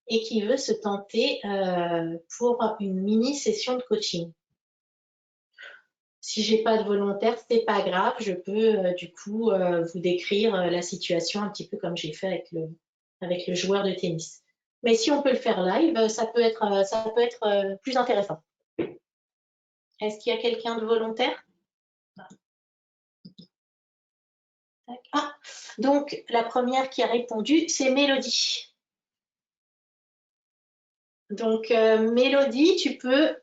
et qui veut se tenter pour une mini session de coaching? Si j'ai pas de volontaire, c'est pas grave, je peux du coup vous décrire la situation un petit peu comme j'ai fait avec le joueur de tennis. Mais si on peut le faire live, ça peut être plus intéressant. Est-ce qu'il y a quelqu'un de volontaire? Ah, donc la première qui a répondu, c'est Mélodie. Donc Mélodie, tu peux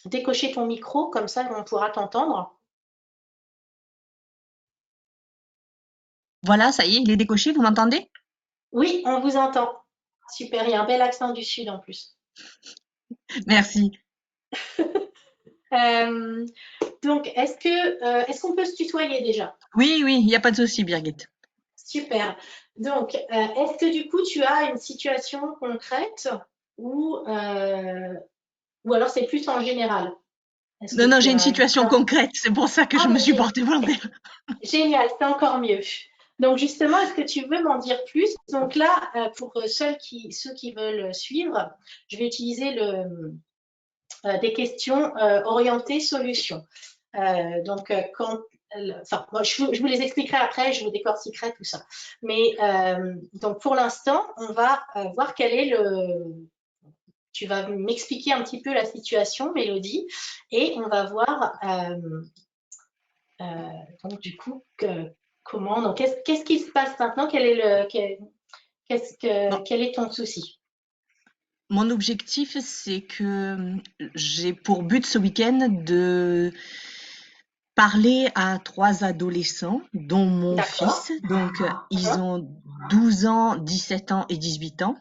décocher ton micro, comme ça on pourra t'entendre. Voilà, ça y est, il est décoché, vous m'entendez? Oui, on vous entend. Super, il y a un bel accent du Sud en plus. Merci. Euh, donc, est-ce qu'on peut se tutoyer déjà? Oui, oui, il n'y a pas de souci, Birgit. Super. Donc, est-ce que du coup, tu as une situation concrète ou alors c'est plus en général? Est-ce que Non, non, tu j'ai une as une situation expérience? concrète, c'est pour ça que je Ah, me ben, suis portée volontaire. génial, c'est encore mieux. Donc justement, est-ce que tu veux m'en dire plus? Donc là, pour ceux qui veulent suivre, je vais utiliser des questions orientées solutions. Donc enfin, moi, je vous les expliquerai après, je vous décortiquerai tout ça. Mais donc pour l'instant, on va voir quel est tu vas m'expliquer un petit peu la situation, Mélodie, et on va voir donc du coup comment. Donc qu'est-ce qui se passe maintenant? Bon, Quel est ton souci? mon objectif, c'est que j'ai pour but ce week-end de parler à 3 adolescents, dont mon D'accord. fils. Donc, ils ont 12 ans, 17 ans et 18 ans.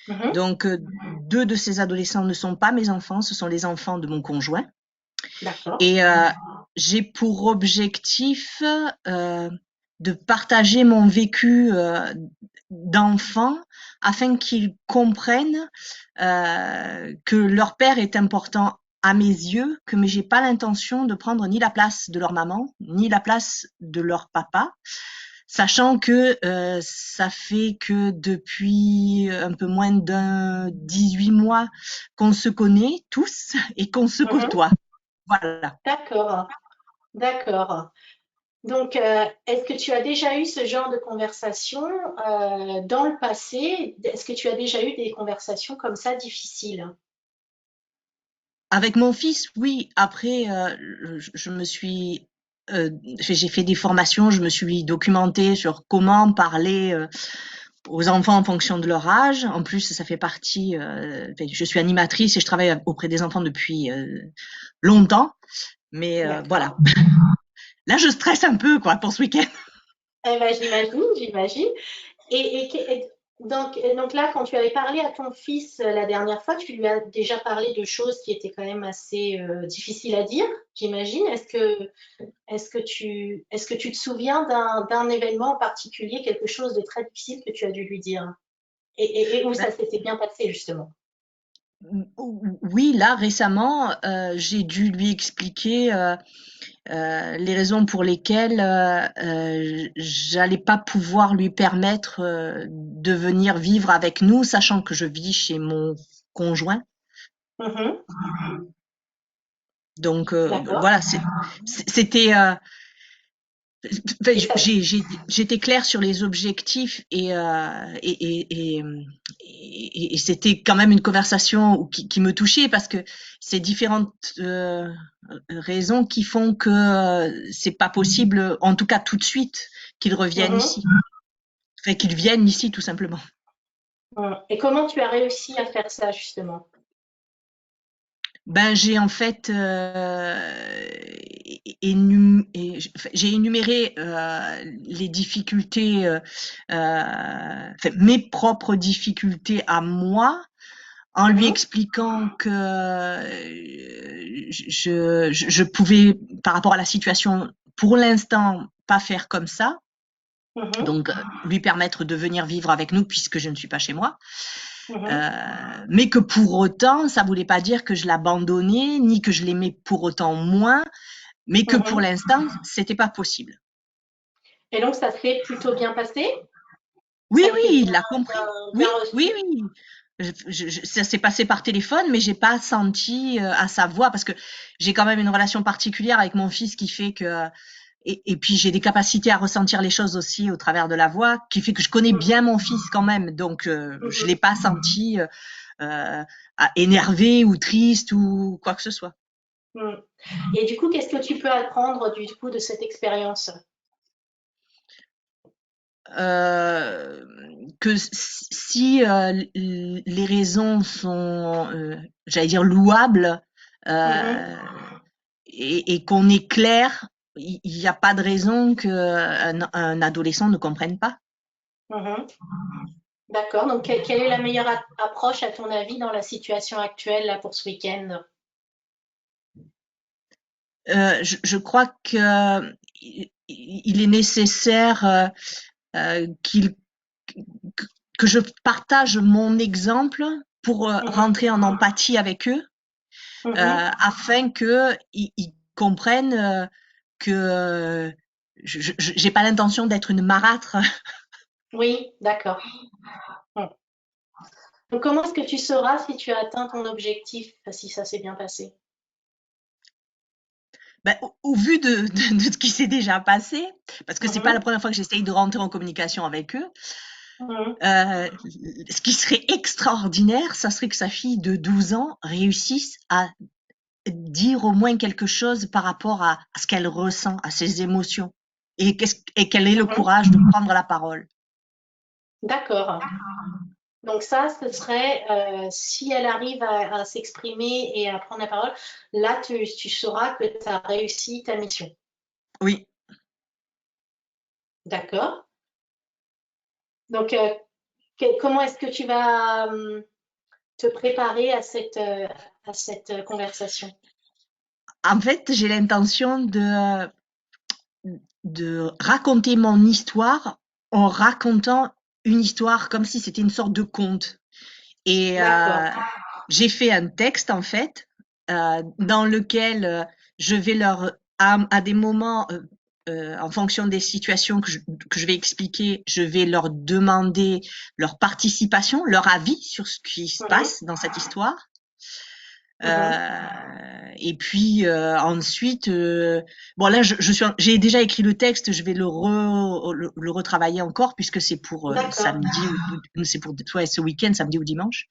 Mhm. Donc, 2 de ces adolescents ne sont pas mes enfants, ce sont les enfants de mon conjoint. D'accord. Et j'ai pour objectif de partager mon vécu d'enfant afin qu'ils comprennent que leur père est important à mes yeux, mais j'ai pas l'intention de prendre ni la place de leur maman, ni la place de leur papa, sachant que ça fait que depuis un peu moins d'un 18 mois qu'on se connaît tous et qu'on se Mhm. côtoie. Voilà. D'accord. D'accord. Donc, est-ce que tu as déjà eu ce genre de conversation dans le passé? Est-ce que tu as déjà eu des conversations comme ça difficiles? Avec mon fils, oui. Après, je me suis j'ai fait des formations, je me suis documentée sur comment parler aux enfants en fonction de leur âge. En plus, ça fait partie. Je suis animatrice et je travaille auprès des enfants depuis longtemps. Mais voilà. Là, je stresse un peu quoi pour ce week-end. Eh ben, j'imagine. Donc là, quand tu avais parlé à ton fils la dernière fois, tu lui as déjà parlé de choses qui étaient quand même assez difficiles à dire, j'imagine. Est-ce que tu te souviens d'un événement en particulier, quelque chose de très difficile que tu as dû lui dire et où ça s'était bien passé justement? Oui, là récemment, j'ai dû lui expliquer les raisons pour lesquelles j'allais pas pouvoir lui permettre de venir vivre avec nous, sachant que je vis chez mon conjoint. Mhm, Donc d'accord. voilà, c'était Et ça, j'étais claire sur les objectifs et c'était quand même une conversation qui me touchait parce que c'est différentes raisons qui font que c'est pas possible, en tout cas tout de suite, qu'ils reviennent mhm, ici, enfin qu'ils viennent ici tout simplement. et comment tu as réussi à faire ça justement? Ben j'ai en fait j'ai énuméré les difficultés, enfin, mes propres difficultés à moi, en lui Mhm, expliquant que je pouvais, par rapport à la situation, pour l'instant, pas faire comme ça. mhm, Donc, lui permettre de venir vivre avec nous puisque je ne suis pas chez moi. mhm, Mais que pour autant, ça voulait pas dire que je l'abandonnais, ni que je l'aimais pour autant moins, mais que pour mhm. l'instant, c'était pas possible. Et donc ça s'est plutôt bien passé? Oui, Ça a été oui, il l'a compris. Oui, bien reçu? oui, oui. Ça s'est passé par téléphone, mais j'ai pas senti à sa voix parce que j'ai quand même une relation particulière avec mon fils qui fait que et puis j'ai des capacités à ressentir les choses aussi au travers de la voix, qui fait que je connais bien mon fils quand même, donc je l'ai Mhm, pas senti énervé ou triste ou quoi que ce soit. mhm. Et du coup, qu'est-ce que tu peux apprendre du coup de cette expérience? Euh, que si les raisons sont, j'allais dire, louables, Mhm, euh, et qu'on est clair, il n'y a pas de raison qu'un adolescent ne comprenne pas. mhm. D'accord. Donc, quelle est la meilleure approche à ton avis dans la situation actuelle là pour ce week-end? Je crois que il est nécessaire qu'il que je partage mon exemple pour Mhm, rentrer en empathie avec eux, mhm. afin que ils comprennent que j'ai pas l'intention d'être une marâtre. Oui, d'accord. Mm. Donc, comment est-ce que tu sauras si tu as atteint ton objectif, si ça s'est bien passé? Ben, au vu de ce qui s'est déjà passé, parce que c'est pas la Mhm, première fois que j'essaye de rentrer en communication avec eux, mhm. ce qui serait extraordinaire, ça serait que sa fille de 12 ans réussisse à dire au moins quelque chose par rapport à ce qu'elle ressent, à ses émotions, et qu'elle ait le Mhm. courage de prendre la parole. D'accord. Donc ça, ce serait si elle arrive à s'exprimer et à prendre la parole, là, tu sauras que tu as réussi ta mission. Oui. D'accord. Donc, comment est-ce que tu vas te préparer à cette conversation? En fait, j'ai l'intention de raconter mon histoire en racontant une histoire comme si c'était une sorte de conte. Et D'accord. j'ai fait un texte, en fait, dans lequel je vais à des moments, en fonction des situations que je vais expliquer, je vais leur demander leur participation, leur avis sur ce qui se Mhm, passe dans cette histoire. mhm. Et puis ensuite, bon là, j'ai déjà écrit le texte, je vais le retravailler encore puisque c'est pour D'accord. samedi c'est pour soit ce week-end, samedi ou dimanche.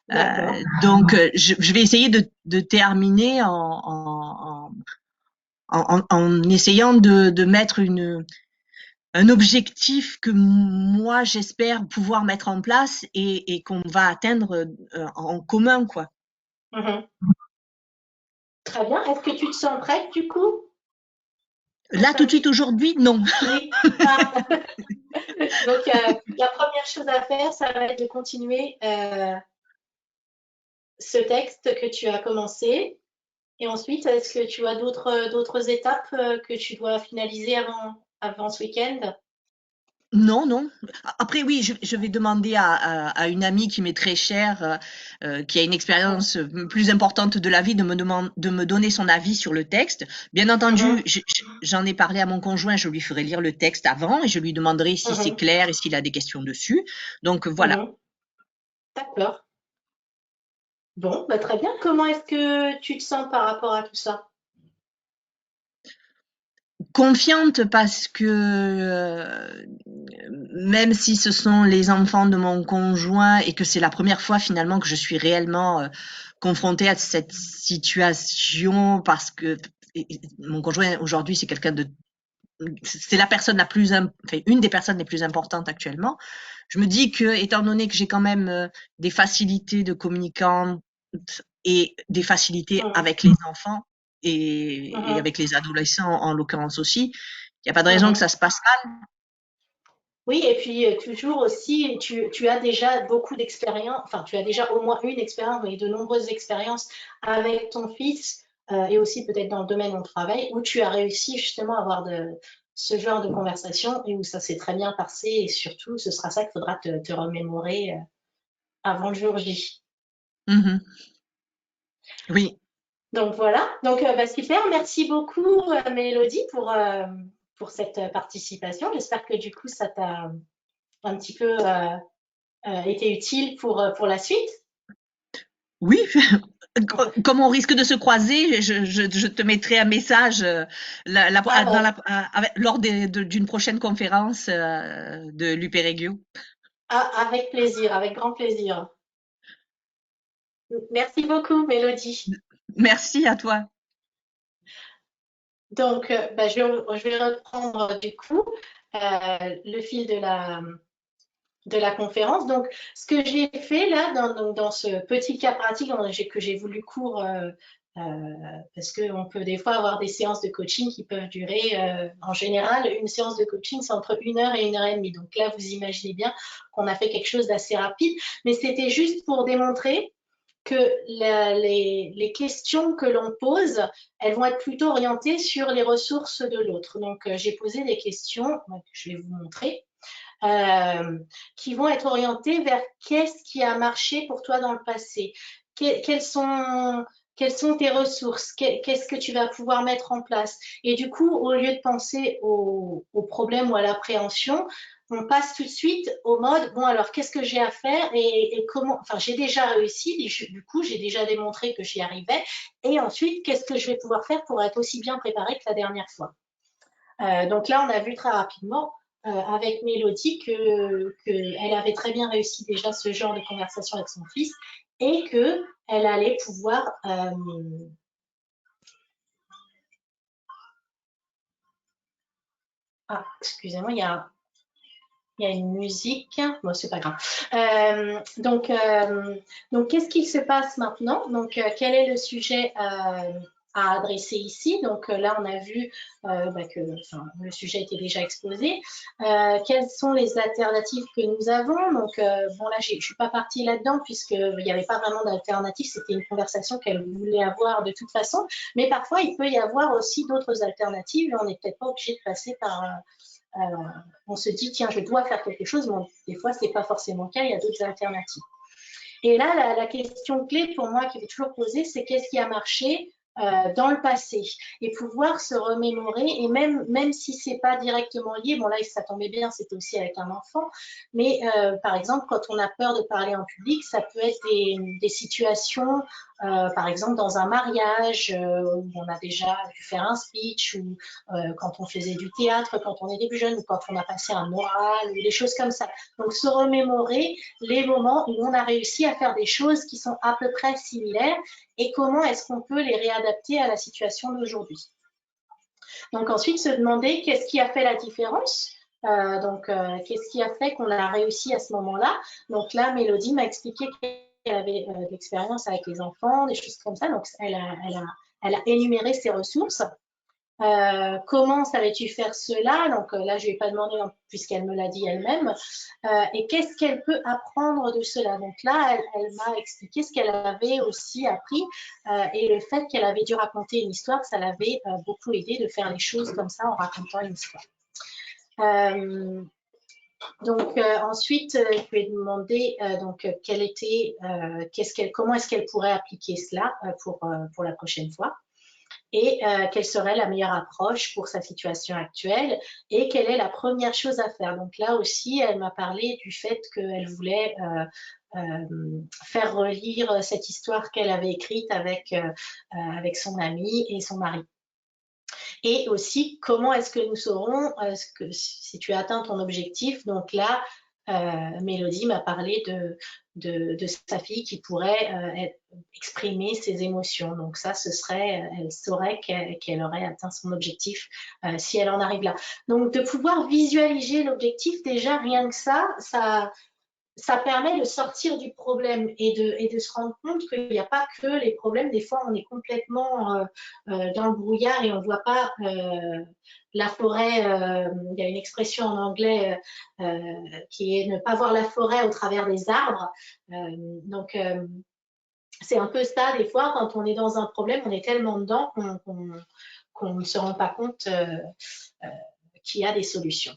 D'accord. Donc je vais essayer de terminer en essayant de mettre un objectif que moi j'espère pouvoir mettre en place et qu'on va atteindre en commun, quoi. Mhm. Très bien. Est-ce que tu te sens prête du coup pour Là, tout ça? de suite, aujourd'hui, non. Oui. Ah. Donc, la première chose à faire, ça va être de continuer ce texte que tu as commencé. Et ensuite, est-ce que tu as d'autres étapes que tu dois finaliser avant ce week-end? Non, non. Après, oui, je vais demander à une amie qui m'est très chère, qui a une expérience plus importante de la vie, de me donner son avis sur le texte. Bien entendu, Mhm, j'en ai parlé à mon conjoint, je lui ferai lire le texte avant et je lui demanderai si c'est mhm, clair et s'il a des questions dessus. Donc voilà. mhm. D'accord. Bon, bah, très bien. Comment est-ce que tu te sens par rapport à tout ça? Confiante parce que même si ce sont les enfants de mon conjoint et que c'est la première fois finalement que je suis réellement confrontée à cette situation parce que mon conjoint aujourd'hui c'est la personne la plus enfin, une des personnes les plus importantes actuellement. Je me dis que étant donné que j'ai quand même des facilités de communicante et des facilités Mhm, avec les enfants et mhm, avec les adolescents en l'occurrence aussi, il n'y a pas de raison que mhm. ça se passe mal. Oui, et puis toujours aussi, tu as déjà beaucoup d'expérience, enfin, tu as déjà au moins une expérience, mais de nombreuses expériences avec ton fils, et aussi peut-être dans le domaine où on travaille, où tu as réussi justement à avoir ce genre de conversation et où ça s'est très bien passé, et surtout, ce sera ça qu'il faudra te remémorer avant le jour J. Mhm. Oui, Donc voilà, donc bah, super, merci beaucoup Mélodie pour cette participation. J'espère que du coup, ça t'a un petit peu été utile pour la suite. oui. Comme on risque de se croiser, je te mettrai un message Ah bah, lors d'une prochaine conférence de l'Uperegio. avec plaisir, avec grand plaisir. Merci beaucoup, Mélodie. Merci à toi. Donc, bah, je vais reprendre du coup le fil de la conférence. Donc, ce que j'ai fait là, dans ce petit cas pratique que j'ai voulu court, parce qu'on peut des fois avoir des séances de coaching qui peuvent durer, en général, une séance de coaching, c'est entre 1 heure et 1 heure et demie. Donc là, vous imaginez bien qu'on a fait quelque chose d'assez rapide, mais c'était juste pour démontrer que les questions que l'on pose, elles vont être plutôt orientées sur les ressources de l'autre. Donc, j'ai posé des questions, donc, je vais vous montrer euh, qui vont être orientées vers qu'est-ce qui a marché pour toi dans le passé, quelles sont, quelles sont tes ressources, qu'est-ce que tu vas pouvoir mettre en place. Et du coup, au lieu de penser au problème ou à l'appréhension, on passe tout de suite au mode, bon alors qu'est-ce que j'ai à faire et comment, enfin j'ai déjà réussi, du coup j'ai déjà démontré que j'y arrivais, et ensuite qu'est-ce que je vais pouvoir faire pour être aussi bien préparé que la dernière fois. Donc là, on a vu très rapidement avec Mélodie qu'elle avait très bien réussi déjà ce genre de conversation avec son fils et qu'elle allait pouvoir... Ah, excusez-moi, il y a une musique. Bon, c'est pas grave. Donc, qu'est-ce qui se passe maintenant? Donc, quel est le sujet à adresser ici? Donc, là, on a vu bah, que enfin, le sujet était déjà exposé. Quelles sont les alternatives que nous avons? Donc, bon, là, je ne suis pas partie là-dedans puisqu'il n'y avait pas vraiment d'alternative. C'était une conversation qu'elle voulait avoir de toute façon. Mais parfois, il peut y avoir aussi d'autres alternatives. On n'est peut-être pas obligé de passer par on se dit, tiens, je dois faire quelque chose, mais des fois, ce n'est pas forcément le cas, il y a d'autres alternatives. Et là, la question clé pour moi qui est toujours posée, c'est qu'est-ce qui a marché dans le passé et pouvoir se remémorer et même si c'est pas directement lié, bon là ça tombait bien, c'était aussi avec un enfant, mais par exemple quand on a peur de parler en public, ça peut être des situations, par exemple dans un mariage où on a déjà dû faire un speech ou quand on faisait du théâtre, quand on était plus jeune ou quand on a passé un oral ou des choses comme ça. Donc se remémorer les moments où on a réussi à faire des choses qui sont à peu près similaires et comment est-ce qu'on peut les réadapter à la situation d'aujourd'hui. Donc ensuite, se demander qu'est-ce qui a fait la différence. Qu'est-ce qui a fait qu'on a réussi à ce moment-là. Donc là, Mélodie m'a expliqué qu'elle avait de l'expérience avec les enfants, des choses comme ça. Donc elle a énuméré ses ressources. Comment savais-tu faire cela? Donc là, je ne lui ai pas demandé puisqu'elle me l'a dit elle-même. Et qu'est-ce qu'elle peut apprendre de cela? Donc là, elle m'a expliqué ce qu'elle avait aussi appris et le fait qu'elle avait dû raconter une histoire, ça l'avait beaucoup aidé de faire les choses comme ça en racontant une histoire. Ensuite, je lui ai demandé comment est-ce qu'elle pourrait appliquer cela pour la prochaine fois et quelle serait la meilleure approche pour sa situation actuelle et quelle est la première chose à faire. Donc là aussi, elle m'a parlé du fait qu'elle voulait faire relire cette histoire qu'elle avait écrite avec son amie et son mari. Et aussi, comment est-ce que nous saurons si tu as atteint ton objectif? Donc là, Mélodie m'a parlé de sa fille qui pourrait exprimer ses émotions. Donc ça, elle saurait qu'elle aurait atteint son objectif si elle en arrive là. Donc de pouvoir visualiser l'objectif, déjà rien que ça permet de sortir du problème et de se rendre compte qu'il n'y a pas que les problèmes. Des fois, on est complètement dans le brouillard et on ne voit pas la forêt. Il y a une expression en anglais qui est ne pas voir la forêt au travers des arbres. C'est un peu ça, des fois, quand on est dans un problème, on est tellement dedans qu'on ne se rend pas compte qu'il y a des solutions.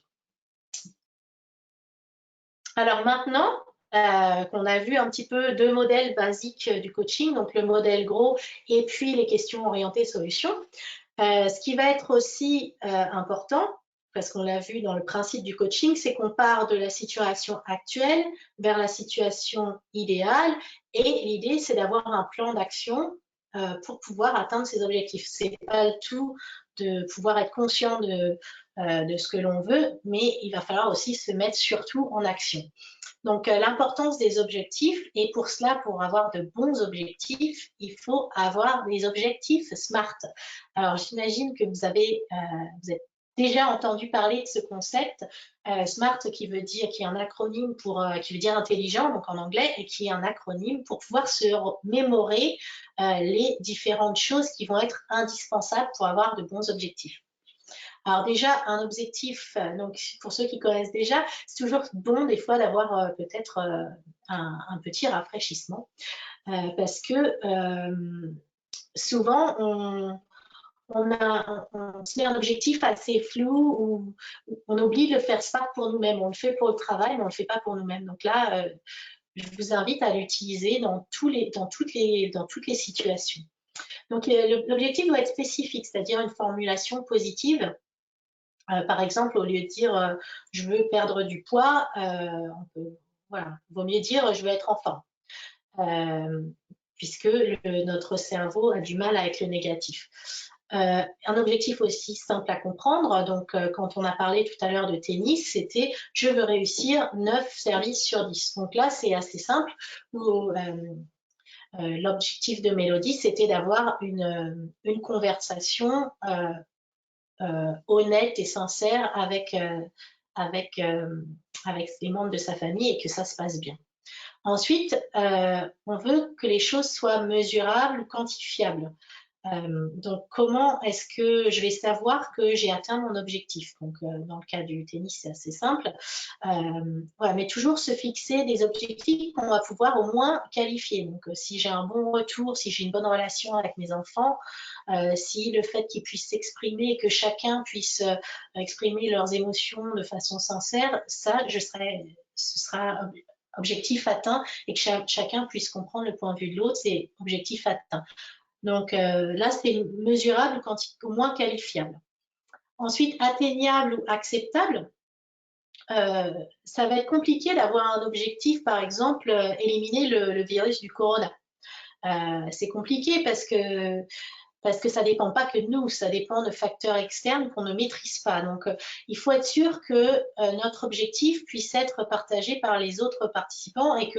Alors maintenant qu'on a vu un petit peu deux modèles basiques du coaching, donc le modèle gros et puis les questions orientées solutions, ce qui va être aussi important, parce qu'on l'a vu dans le principe du coaching, c'est qu'on part de la situation actuelle vers la situation idéale et l'idée, c'est d'avoir un plan d'action pour pouvoir atteindre ses objectifs. C'est pas le tout de pouvoir être conscient de ce que l'on veut, mais il va falloir aussi se mettre surtout en action. Donc, l'importance des objectifs, et pour cela, pour avoir de bons objectifs, il faut avoir des objectifs SMART. Alors, j'imagine que vous avez déjà entendu parler de ce concept, SMART qui est un acronyme qui veut dire intelligent, donc en anglais, et qui est un acronyme pour pouvoir se mémorer les différentes choses qui vont être indispensables pour avoir de bons objectifs. Alors déjà, un objectif, donc pour ceux qui connaissent déjà, c'est toujours bon des fois d'avoir peut-être un petit rafraîchissement parce que souvent on se met un objectif assez flou ou on oublie de le faire SMART pour nous-mêmes. On le fait pour le travail, mais on ne le fait pas pour nous-mêmes. Donc là, je vous invite à l'utiliser dans toutes les situations. Donc l'objectif doit être spécifique, c'est-à-dire une formulation positive. Par exemple, au lieu de dire je veux perdre du poids, voilà, il vaut mieux dire je veux être en forme, puisque notre cerveau a du mal avec le négatif. Un objectif aussi simple à comprendre, donc quand on a parlé tout à l'heure de tennis, c'était je veux réussir 9 services sur 10. Donc là, c'est assez simple. L'objectif de Mélodie, c'était d'avoir une conversation honnête et sincère avec les membres de sa famille et que ça se passe bien. Ensuite, on veut que les choses soient mesurables, quantifiables. Donc, comment est-ce que je vais savoir que j'ai atteint mon objectif? Donc, dans le cas du tennis, c'est assez simple. Voilà, mais toujours se fixer des objectifs qu'on va pouvoir au moins qualifier. Donc, si j'ai un bon retour, si j'ai une bonne relation avec mes enfants, si le fait qu'ils puissent s'exprimer et que chacun puisse exprimer leurs émotions de façon sincère, ça, ce sera objectif atteint et que chacun puisse comprendre le point de vue de l'autre, c'est objectif atteint. Donc là, c'est mesurable, au moins qualifiable. Ensuite, atteignable ou acceptable. Ça va être compliqué d'avoir un objectif, par exemple, éliminer le virus du corona. C'est compliqué parce que ça ne dépend pas que de nous, ça dépend de facteurs externes qu'on ne maîtrise pas. Donc, il faut être sûr que notre objectif puisse être partagé par les autres participants et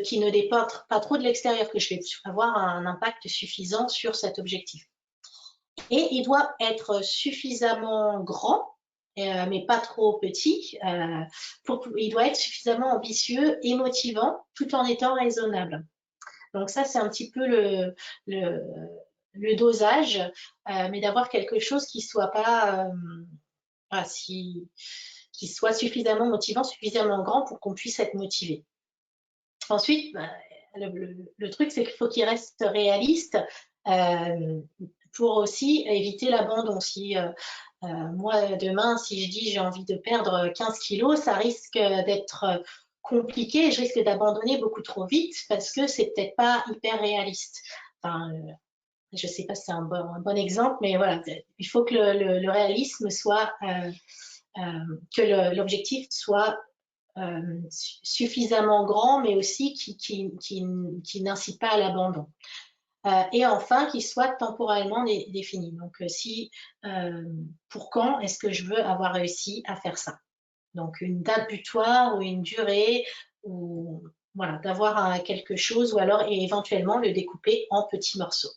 qui ne dépend pas trop de l'extérieur, que je vais avoir un impact suffisant sur cet objectif. Et il doit être suffisamment grand, mais pas trop petit. Il doit être suffisamment ambitieux et motivant tout en étant raisonnable. Donc ça, c'est un petit peu le, le dosage, mais d'avoir quelque chose qui soit pas, qui soit suffisamment motivant, suffisamment grand pour qu'on puisse être motivé. Ensuite, le truc, c'est qu'il faut qu'il reste réaliste pour aussi éviter l'abandon. Si moi, demain, si je dis j'ai envie de perdre 15 kilos, ça risque d'être compliqué et je risque d'abandonner beaucoup trop vite parce que c'est peut-être pas hyper réaliste. Enfin, je sais pas si c'est un bon exemple, mais voilà, il faut que le réalisme soit, que l'objectif soit suffisamment grand, mais aussi qui n'incite pas à l'abandon. Et enfin, qu'il soit temporellement défini. Donc, pour quand est-ce que je veux avoir réussi à faire ça? Donc, une date butoir ou une durée, ou voilà, d'avoir quelque chose, ou alors et éventuellement le découper en petits morceaux.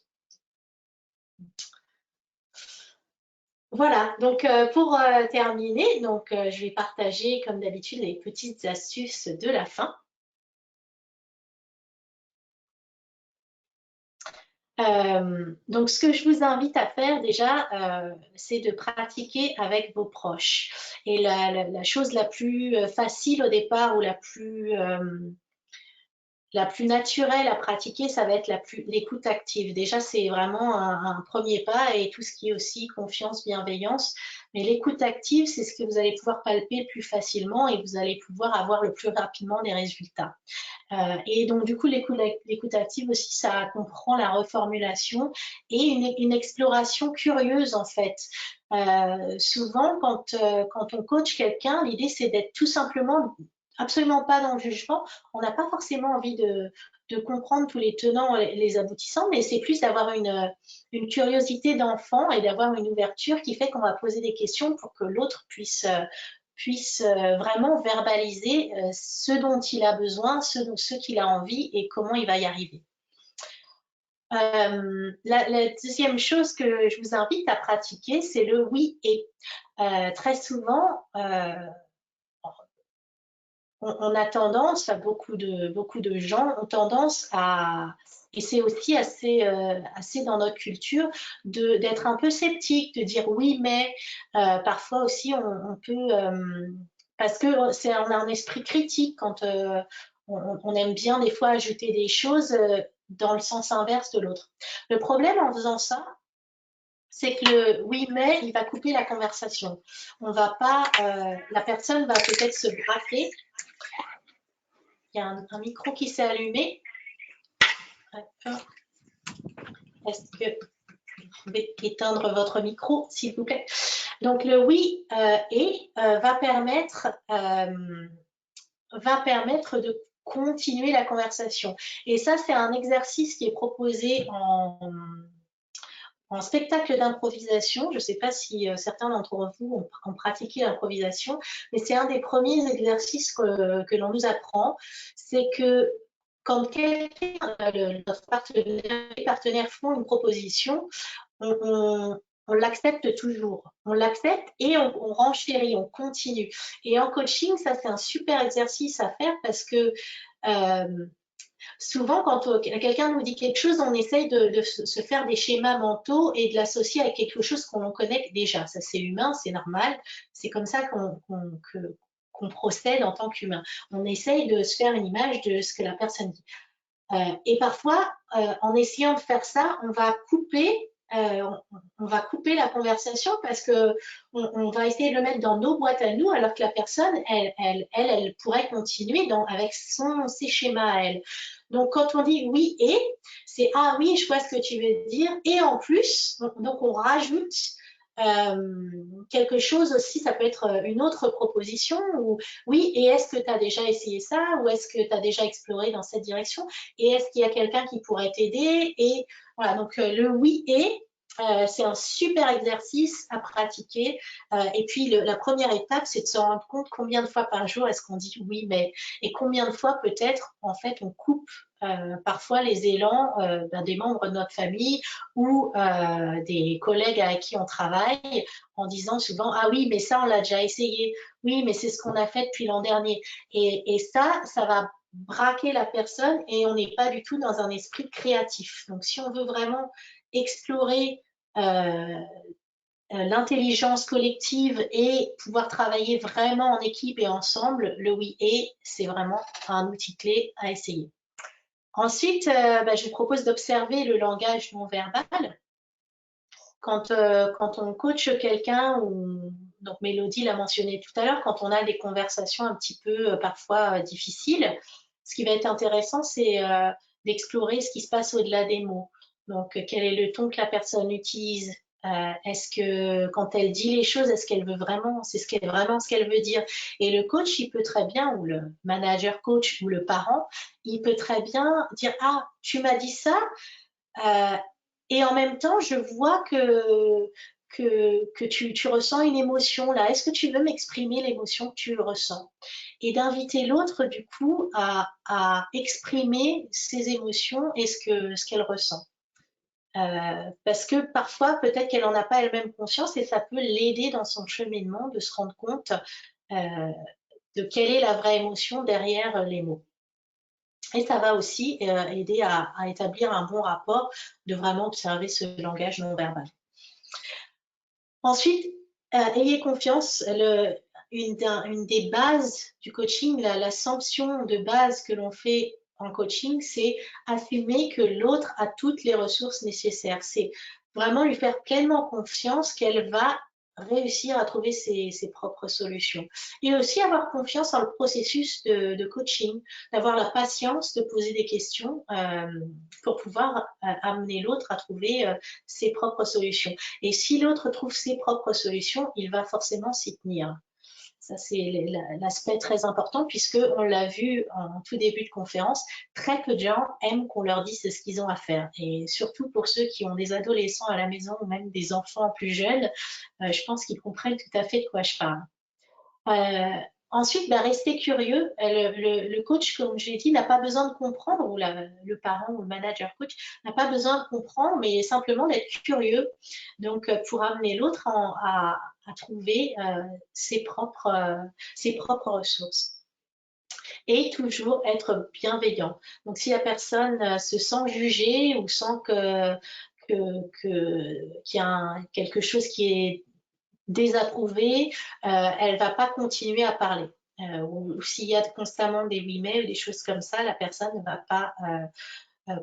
Voilà, donc pour terminer, donc, je vais partager comme d'habitude les petites astuces de la fin. Donc, ce que je vous invite à faire déjà, c'est de pratiquer avec vos proches. Et la chose la plus facile au départ ou la plus naturelle à pratiquer, ça va être l'écoute active. Déjà, c'est vraiment un premier pas et tout ce qui est aussi confiance, bienveillance. Mais l'écoute active, c'est ce que vous allez pouvoir palper plus facilement et vous allez pouvoir avoir le plus rapidement des résultats. Et donc, du coup, l'écoute active aussi, ça comprend la reformulation et une exploration curieuse, en fait. Souvent, quand on coach quelqu'un, l'idée, c'est d'être tout simplement absolument pas dans le jugement. On n'a pas forcément envie de comprendre tous les tenants et les aboutissants, mais c'est plus d'avoir une curiosité d'enfant et d'avoir une ouverture qui fait qu'on va poser des questions pour que l'autre puisse vraiment verbaliser ce dont il a besoin, ce qu'il a envie et comment il va y arriver. La deuxième chose que je vous invite à pratiquer, c'est le oui et. Très souvent, on a tendance, beaucoup de gens ont tendance à, et c'est aussi assez dans notre culture, d'être un peu sceptique, de dire oui, mais parfois aussi on peut, parce que on a un esprit critique quand on aime bien des fois ajouter des choses dans le sens inverse de l'autre. Le problème en faisant ça, c'est que le oui mais il va couper la conversation. On va pas, la personne va peut-être se braquer. Il y a un micro qui s'est allumé. Est-ce que vous pouvez éteindre votre micro, s'il vous plaît? Donc, le oui et va permettre de continuer la conversation. Et ça, c'est un exercice qui est proposé en spectacle d'improvisation. Je ne sais pas si certains d'entre vous ont pratiqué l'improvisation, mais c'est un des premiers exercices que l'on nous apprend. C'est que quand notre partenaire font une proposition, on l'accepte toujours. On l'accepte et on renchérit, on continue. Et en coaching, ça, c'est un super exercice à faire parce que souvent, quand quelqu'un nous dit quelque chose, on essaye de se faire des schémas mentaux et de l'associer avec quelque chose qu'on connaît déjà. Ça, c'est humain, c'est normal. C'est comme ça qu'on procède en tant qu'humain. On essaye de se faire une image de ce que la personne dit. Et parfois, en essayant de faire ça, on va couper la conversation parce que on va essayer de le mettre dans nos boîtes à nous, alors que la personne, elle pourrait continuer avec ses schémas à elle. Donc, quand on dit oui et, c'est ah oui, je vois ce que tu veux dire, et en plus, donc on rajoute quelque chose aussi, ça peut être une autre proposition, ou oui, et est-ce que tu as déjà essayé ça, ou est-ce que tu as déjà exploré dans cette direction, et est-ce qu'il y a quelqu'un qui pourrait t'aider, et voilà, donc le oui et C'est un super exercice à pratiquer. Et puis, la première étape, c'est de se rendre compte combien de fois par jour est-ce qu'on dit oui, mais, et combien de fois peut-être, en fait, on coupe parfois les élans des membres de notre famille ou des collègues avec qui on travaille en disant souvent, ah oui, mais ça, on l'a déjà essayé. Oui, mais c'est ce qu'on a fait depuis l'an dernier. Et ça va braquer la personne et on n'est pas du tout dans un esprit créatif. Donc, si on veut vraiment explorer l'intelligence collective et pouvoir travailler vraiment en équipe et ensemble, le oui et, c'est vraiment un outil clé à essayer. Ensuite, je vous propose d'observer le langage non verbal. Quand on coach quelqu'un, donc Mélodie l'a mentionné tout à l'heure, quand on a des conversations un petit peu parfois difficiles, ce qui va être intéressant, c'est d'explorer ce qui se passe au-delà des mots. Donc, quel est le ton que la personne utilise? Est-ce que quand elle dit les choses, est-ce qu'elle veut vraiment, c'est vraiment ce qu'elle veut dire? Et le coach, il peut très bien, ou le manager coach ou le parent, il peut très bien dire, ah, tu m'as dit ça, et en même temps, je vois que tu ressens une émotion là. Est-ce que tu veux m'exprimer l'émotion que tu ressens? Et d'inviter l'autre, du coup, à exprimer ses émotions et ce qu'elle ressent. Parce que parfois, peut-être qu'elle n'en a pas elle-même conscience et ça peut l'aider dans son cheminement de se rendre compte de quelle est la vraie émotion derrière les mots. Et ça va aussi aider à établir un bon rapport, de vraiment observer ce langage non verbal. Ensuite, ayez confiance. Une des bases du coaching, la sanction de base que l'on fait en coaching, c'est assumer que l'autre a toutes les ressources nécessaires. C'est vraiment lui faire pleinement confiance qu'elle va réussir à trouver ses propres solutions. Et aussi avoir confiance en le processus de coaching, d'avoir la patience de poser des questions pour pouvoir amener l'autre à trouver ses propres solutions. Et si l'autre trouve ses propres solutions, il va forcément s'y tenir. Ça, c'est l'aspect très important puisque on l'a vu en tout début de conférence, très peu de gens aiment qu'on leur dise ce qu'ils ont à faire. Et surtout pour ceux qui ont des adolescents à la maison ou même des enfants plus jeunes, je pense qu'ils comprennent tout à fait de quoi je parle. Ensuite, rester curieux. Le coach, comme je l'ai dit, n'a pas besoin de comprendre, ou le parent ou le manager coach n'a pas besoin de comprendre, mais simplement d'être curieux. Donc, pour amener l'autre à trouver ses propres ressources. Et toujours être bienveillant. Donc, si la personne se sent jugée ou sent qu'il y a quelque chose qui est désapprouvé, elle va pas continuer à parler. Ou s'il y a constamment des oui mais ou des choses comme ça, la personne ne va pas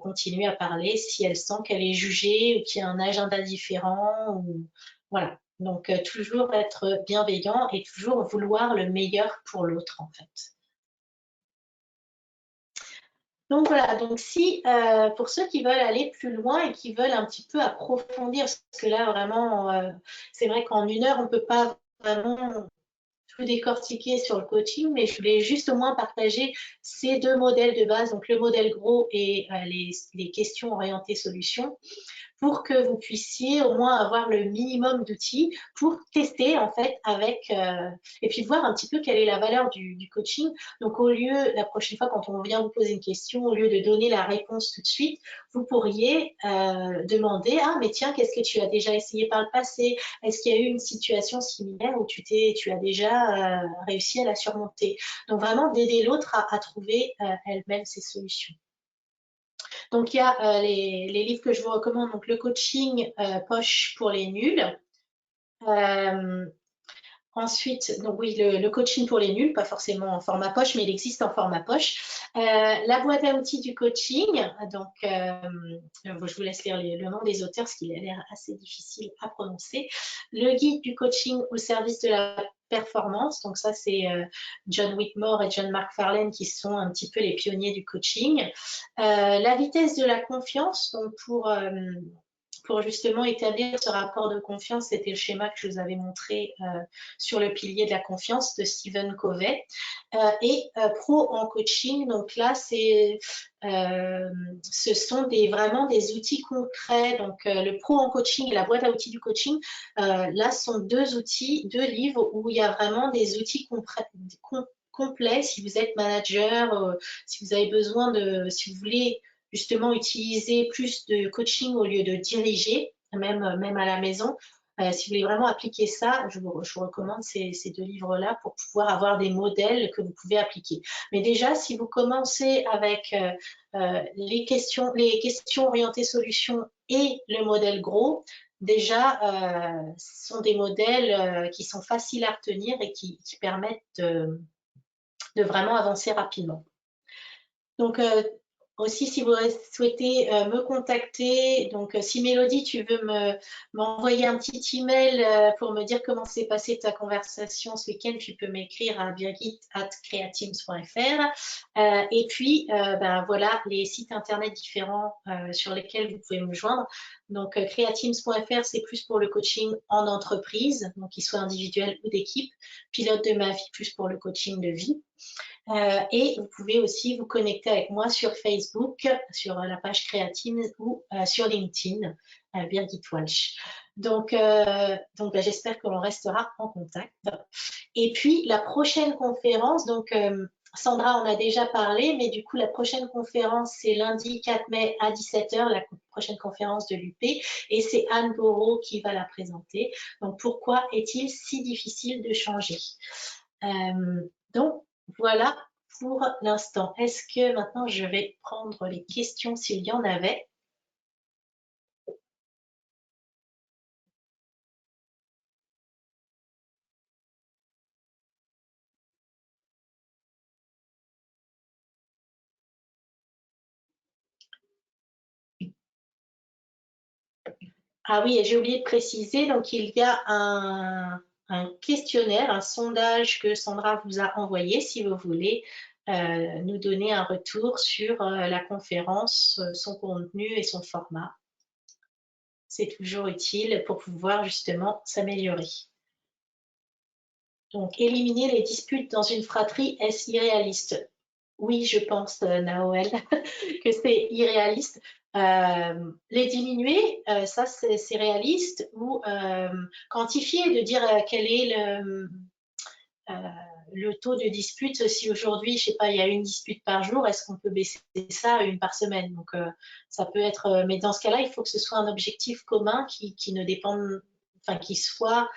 continuer à parler si elle sent qu'elle est jugée ou qu'il y a un agenda différent. Voilà. Donc toujours être bienveillant et toujours vouloir le meilleur pour l'autre en fait. Donc voilà, donc si pour ceux qui veulent aller plus loin et qui veulent un petit peu approfondir, parce que là vraiment, c'est vrai qu'en 1 heure, on ne peut pas vraiment tout décortiquer sur le coaching, mais je voulais juste au moins partager ces 2 modèles de base, donc le modèle gros et les questions orientées solutions, pour que vous puissiez au moins avoir le minimum d'outils pour tester en fait avec et puis voir un petit peu quelle est la valeur du coaching. Donc au lieu, la prochaine fois quand on vient vous poser une question, au lieu de donner la réponse tout de suite, vous pourriez demander, ah mais tiens, qu'est-ce que tu as déjà essayé par le passé? Est-ce qu'il y a eu une situation similaire où tu as déjà réussi à la surmonter? Donc vraiment d'aider l'autre à trouver elle-même ses solutions. Donc, il y a les livres que je vous recommande, donc le coaching poche pour les nuls. Ensuite, donc oui, le coaching pour les nuls, pas forcément en format poche, mais il existe en format poche. La boîte à outils du coaching, donc je vous laisse lire le nom des auteurs, parce qu'il a l'air assez difficile à prononcer. Le guide du coaching au service de la performance, donc ça c'est John Whitmore et John McFarlane qui sont un petit peu les pionniers du coaching. La vitesse de la confiance, donc pour pour justement établir ce rapport de confiance. C'était le schéma que je vous avais montré sur le pilier de la confiance de Stephen Covey. Et pro en coaching, donc là, ce sont vraiment des outils concrets. Donc le pro en coaching et la boîte à outils du coaching, là, sont deux outils, deux livres où il y a vraiment des outils complets. Si vous êtes manager, si vous avez besoin si vous voulez justement utiliser plus de coaching au lieu de diriger, même à la maison. Si vous voulez vraiment appliquer ça, je vous recommande ces deux livres-là pour pouvoir avoir des modèles que vous pouvez appliquer. Mais déjà, si vous commencez avec les questions orientées solutions et le modèle gros, déjà, ce sont des modèles qui sont faciles à retenir et qui permettent de vraiment avancer rapidement. Donc, aussi, si vous souhaitez me contacter, donc si Mélodie, tu veux m'envoyer un petit email pour me dire comment s'est passée ta conversation ce week-end, tu peux m'écrire à birgit@createams.fr. Et puis, ben, voilà les sites internet différents sur lesquels vous pouvez me joindre. Donc, createams.fr, c'est plus pour le coaching en entreprise, donc qu'il soit individuel ou d'équipe. Pilote de ma vie, plus pour le coaching de vie. Et vous pouvez aussi vous connecter avec moi sur Facebook, sur la page Createams ou sur LinkedIn, Birgit Walsh. Donc j'espère que l'on restera en contact. Et puis la prochaine conférence, donc Sandra en a déjà parlé, mais du coup la prochaine conférence c'est lundi 4 mai à 17h, la prochaine conférence de l'UP, et c'est Anne Borot qui va la présenter. Donc pourquoi est-il si difficile de changer? Donc voilà pour l'instant. Est-ce que maintenant je vais prendre les questions s'il y en avait? Ah oui, et j'ai oublié de préciser, donc il y a un questionnaire, un sondage que Sandra vous a envoyé si vous voulez nous donner un retour sur la conférence, son contenu et son format. C'est toujours utile pour pouvoir justement s'améliorer. Donc, éliminer les disputes dans une fratrie, est-ce irréaliste? Oui, je pense, Naoël, que c'est irréaliste. Les diminuer, ça c'est réaliste, ou quantifier, de dire quel est le taux de dispute. Si aujourd'hui, je sais pas, il y a une dispute par jour, est-ce qu'on peut baisser ça à une par semaine? Donc ça peut être, mais dans ce cas-là, il faut que ce soit un objectif commun qui ne dépende, enfin qui soit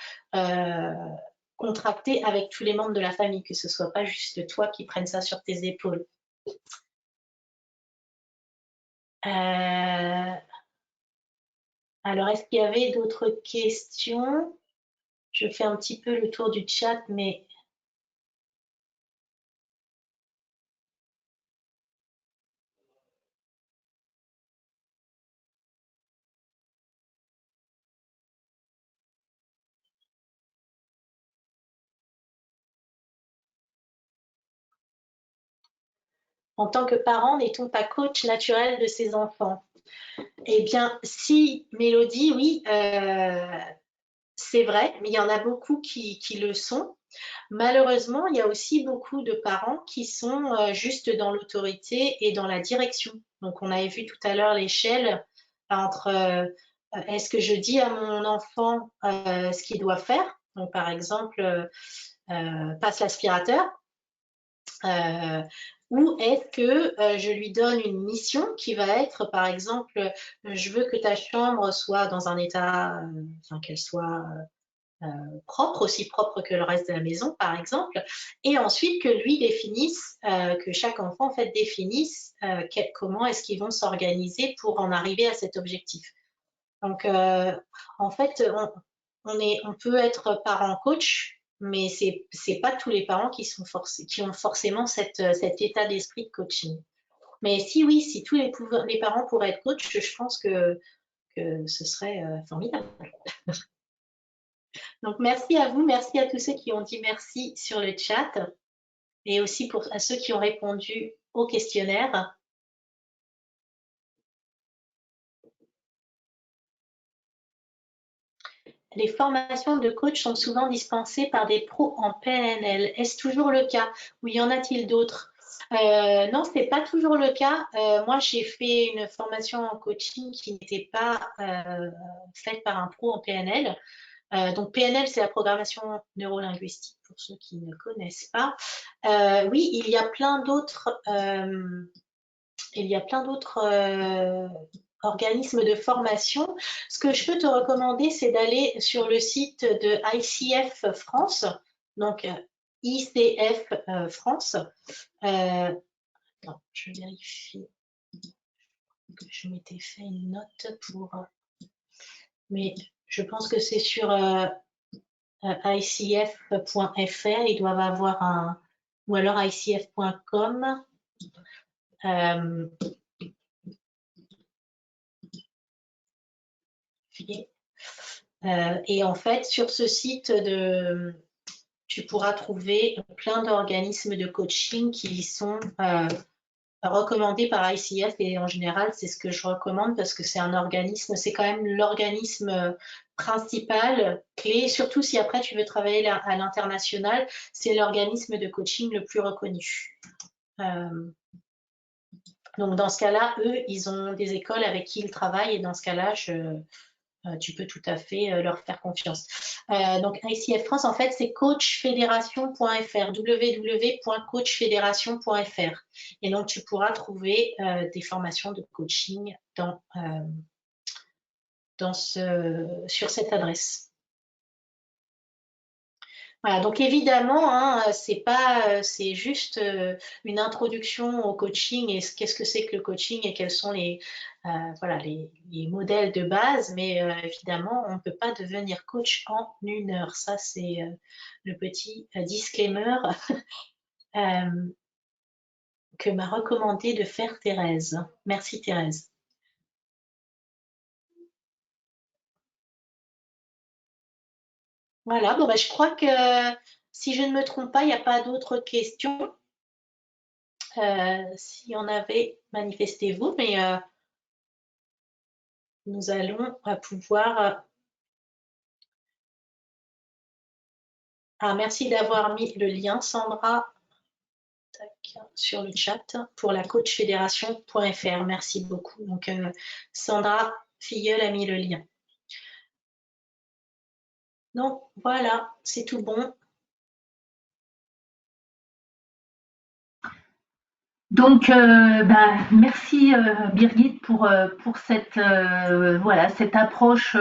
contracté avec tous les membres de la famille, que ce soit pas juste toi qui prennes ça sur tes épaules. Alors, est-ce qu'il y avait d'autres questions? Je fais un petit peu le tour du chat, mais en tant que parent, n'est-on pas coach naturel de ses enfants? Eh bien, si, Mélodie, oui, c'est vrai, mais il y en a beaucoup qui le sont. Malheureusement, il y a aussi beaucoup de parents qui sont juste dans l'autorité et dans la direction. Donc, on avait vu tout à l'heure l'échelle entre est-ce que je dis à mon enfant ce qu'il doit faire? Donc, par exemple, passe l'aspirateur. Ou est-ce que je lui donne une mission qui va être, par exemple, je veux que ta chambre soit dans un état, enfin, qu'elle soit propre, aussi propre que le reste de la maison, par exemple, et ensuite que lui définisse, que chaque enfant en fait définisse comment est-ce qu'ils vont s'organiser pour en arriver à cet objectif. Donc, en fait, on peut être parent coach, mais c'est pas tous les parents qui ont forcément cet état d'esprit de coaching. Mais si oui, si tous les parents pourraient être coach, je pense que ce serait formidable. Donc, merci à vous, merci à tous ceux qui ont dit merci sur le chat et aussi à ceux qui ont répondu au questionnaire. les formations de coach sont souvent dispensées par des pros en PNL. Est-ce toujours le cas? Ou y en a-t-il d'autres? Non, c'est pas toujours le cas. Moi, j'ai fait une formation en coaching qui n'était pas faite par un pro en PNL. Donc PNL, c'est la programmation neurolinguistique pour ceux qui ne connaissent pas. Oui, il y a plein d'autres organismes de formation. Ce que je peux te recommander, c'est d'aller sur le site de ICF France, donc ICF France. Attends, je vérifie que je m'étais fait une note pour. Mais je pense que c'est sur icf.fr. Ils doivent avoir un. Ou alors icf.com. Et en fait, sur ce site, tu pourras trouver plein d'organismes de coaching qui sont recommandés par ICF. Et en général, c'est ce que je recommande parce que c'est un organisme, c'est quand même l'organisme principal, clé, surtout si après tu veux travailler à l'international, c'est l'organisme de coaching le plus reconnu. Donc dans ce cas-là, eux, ils ont des écoles avec qui ils travaillent et dans ce cas-là, tu peux tout à fait leur faire confiance. Donc ICF France, en fait, c'est coachfédération.fr, www.coachfédération.fr. Et donc, tu pourras trouver des formations de coaching sur cette adresse. Voilà, donc évidemment, hein, c'est juste une introduction au coaching et qu'est-ce que c'est que le coaching et quels sont voilà, les modèles de base, mais évidemment, on ne peut pas devenir coach en 1 heure. Ça, c'est le petit disclaimer que m'a recommandé de faire Thérèse. Merci Thérèse. Voilà, bon, bah, je crois que si je ne me trompe pas, il n'y a pas d'autres questions. Si on avait, manifestez-vous, mais nous allons pouvoir. Merci d'avoir mis le lien, Sandra, sur le chat pour la coachfédération.fr. Merci beaucoup. Donc, Sandra Filleul a mis le lien. Donc, voilà, c'est tout bon. Donc, merci Birgit pour cette approche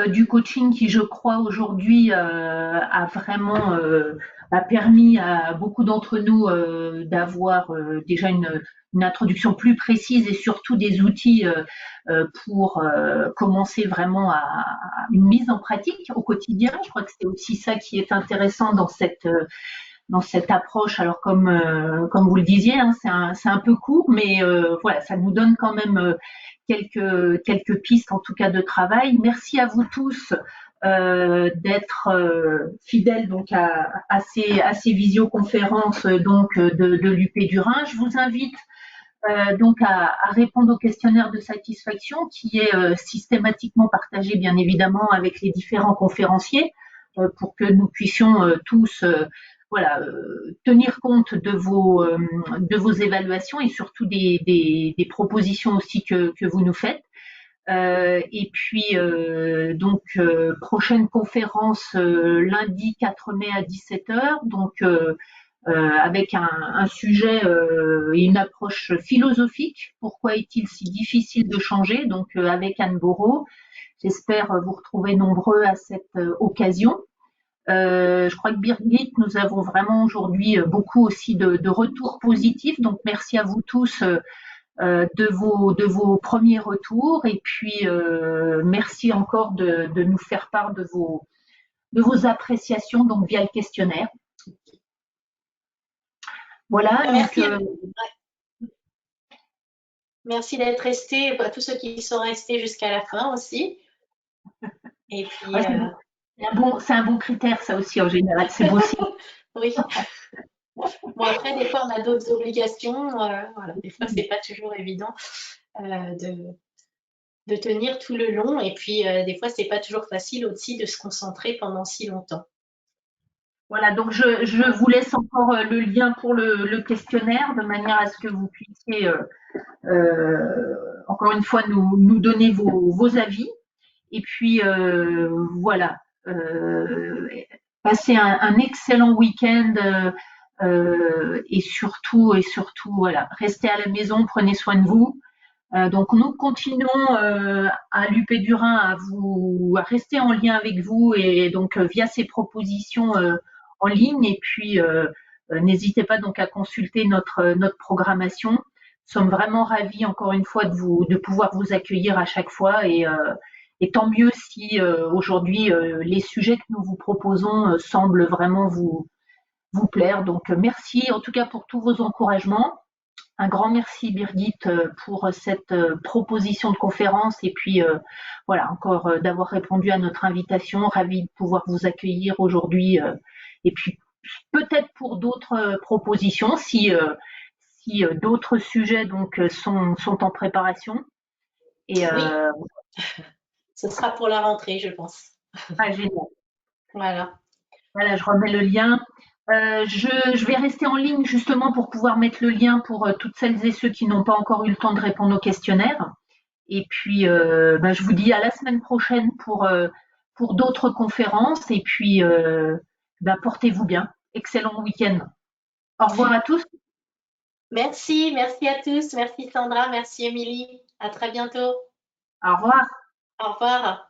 du coaching qui, je crois, aujourd'hui a vraiment permis à beaucoup d'entre nous d'avoir déjà une introduction plus précise et surtout des outils pour commencer vraiment à une mise en pratique au quotidien. Je crois que c'est aussi ça qui est intéressant dans cette approche. Alors comme vous le disiez, hein, c'est un peu court, mais voilà, ça nous donne quand même quelques pistes en tout cas de travail. Merci à vous tous d'être fidèles donc à ces visioconférences donc de l'UP du Rhin. Je vous invite donc à répondre au questionnaire de satisfaction qui est systématiquement partagé bien évidemment avec les différents conférenciers pour que nous puissions tous voilà, tenir compte de vos évaluations et surtout des propositions aussi que vous nous faites. Et puis donc prochaine conférence lundi 4 mai à 17h, donc avec un sujet et une approche philosophique. Pourquoi est-il si difficile de changer? Donc avec Anne Bourreau. J'espère vous retrouver nombreux à cette occasion. Je crois que Birgit, nous avons vraiment aujourd'hui beaucoup aussi de retours positifs. Donc merci à vous tous de vos premiers retours et puis merci encore de nous faire part de vos appréciations donc via le questionnaire. Voilà. Merci. Merci d'être restés, à tous ceux qui sont restés jusqu'à la fin aussi. Et puis. C'est un bon critère, ça aussi, en général. C'est beau aussi. Oui. Bon, après, des fois, on a d'autres obligations. Voilà. Des fois, c'est pas toujours évident de tenir tout le long. Et puis, des fois, c'est pas toujours facile aussi de se concentrer pendant si longtemps. Voilà, donc je vous laisse encore le lien pour le questionnaire de manière à ce que vous puissiez encore une fois nous donner vos avis. Et puis voilà, passez un excellent week-end et surtout voilà, restez à la maison, prenez soin de vous. Donc nous continuons à l'UP du Rhin à rester en lien avec vous et donc via ces propositions en ligne. Et puis n'hésitez pas donc à consulter notre programmation. Nous sommes vraiment ravis encore une fois de pouvoir vous accueillir à chaque fois et tant mieux si aujourd'hui les sujets que nous vous proposons semblent vraiment vous plaire. Donc merci en tout cas pour tous vos encouragements. Un grand merci Birgit pour cette proposition de conférence et puis voilà encore d'avoir répondu à notre invitation. Ravie de pouvoir vous accueillir aujourd'hui et puis peut-être pour d'autres propositions si d'autres sujets donc sont en préparation. Et Oui, ce sera pour la rentrée, je pense. génial. Voilà. Voilà, je remets le lien. Je vais rester en ligne justement pour pouvoir mettre le lien pour toutes celles et ceux qui n'ont pas encore eu le temps de répondre au questionnaire. Et puis, je vous dis à la semaine prochaine pour d'autres conférences. Et puis, portez-vous bien. Excellent week-end. Au revoir à tous. Merci à tous. Merci Sandra, merci Émilie. À très bientôt. Au revoir. Au revoir.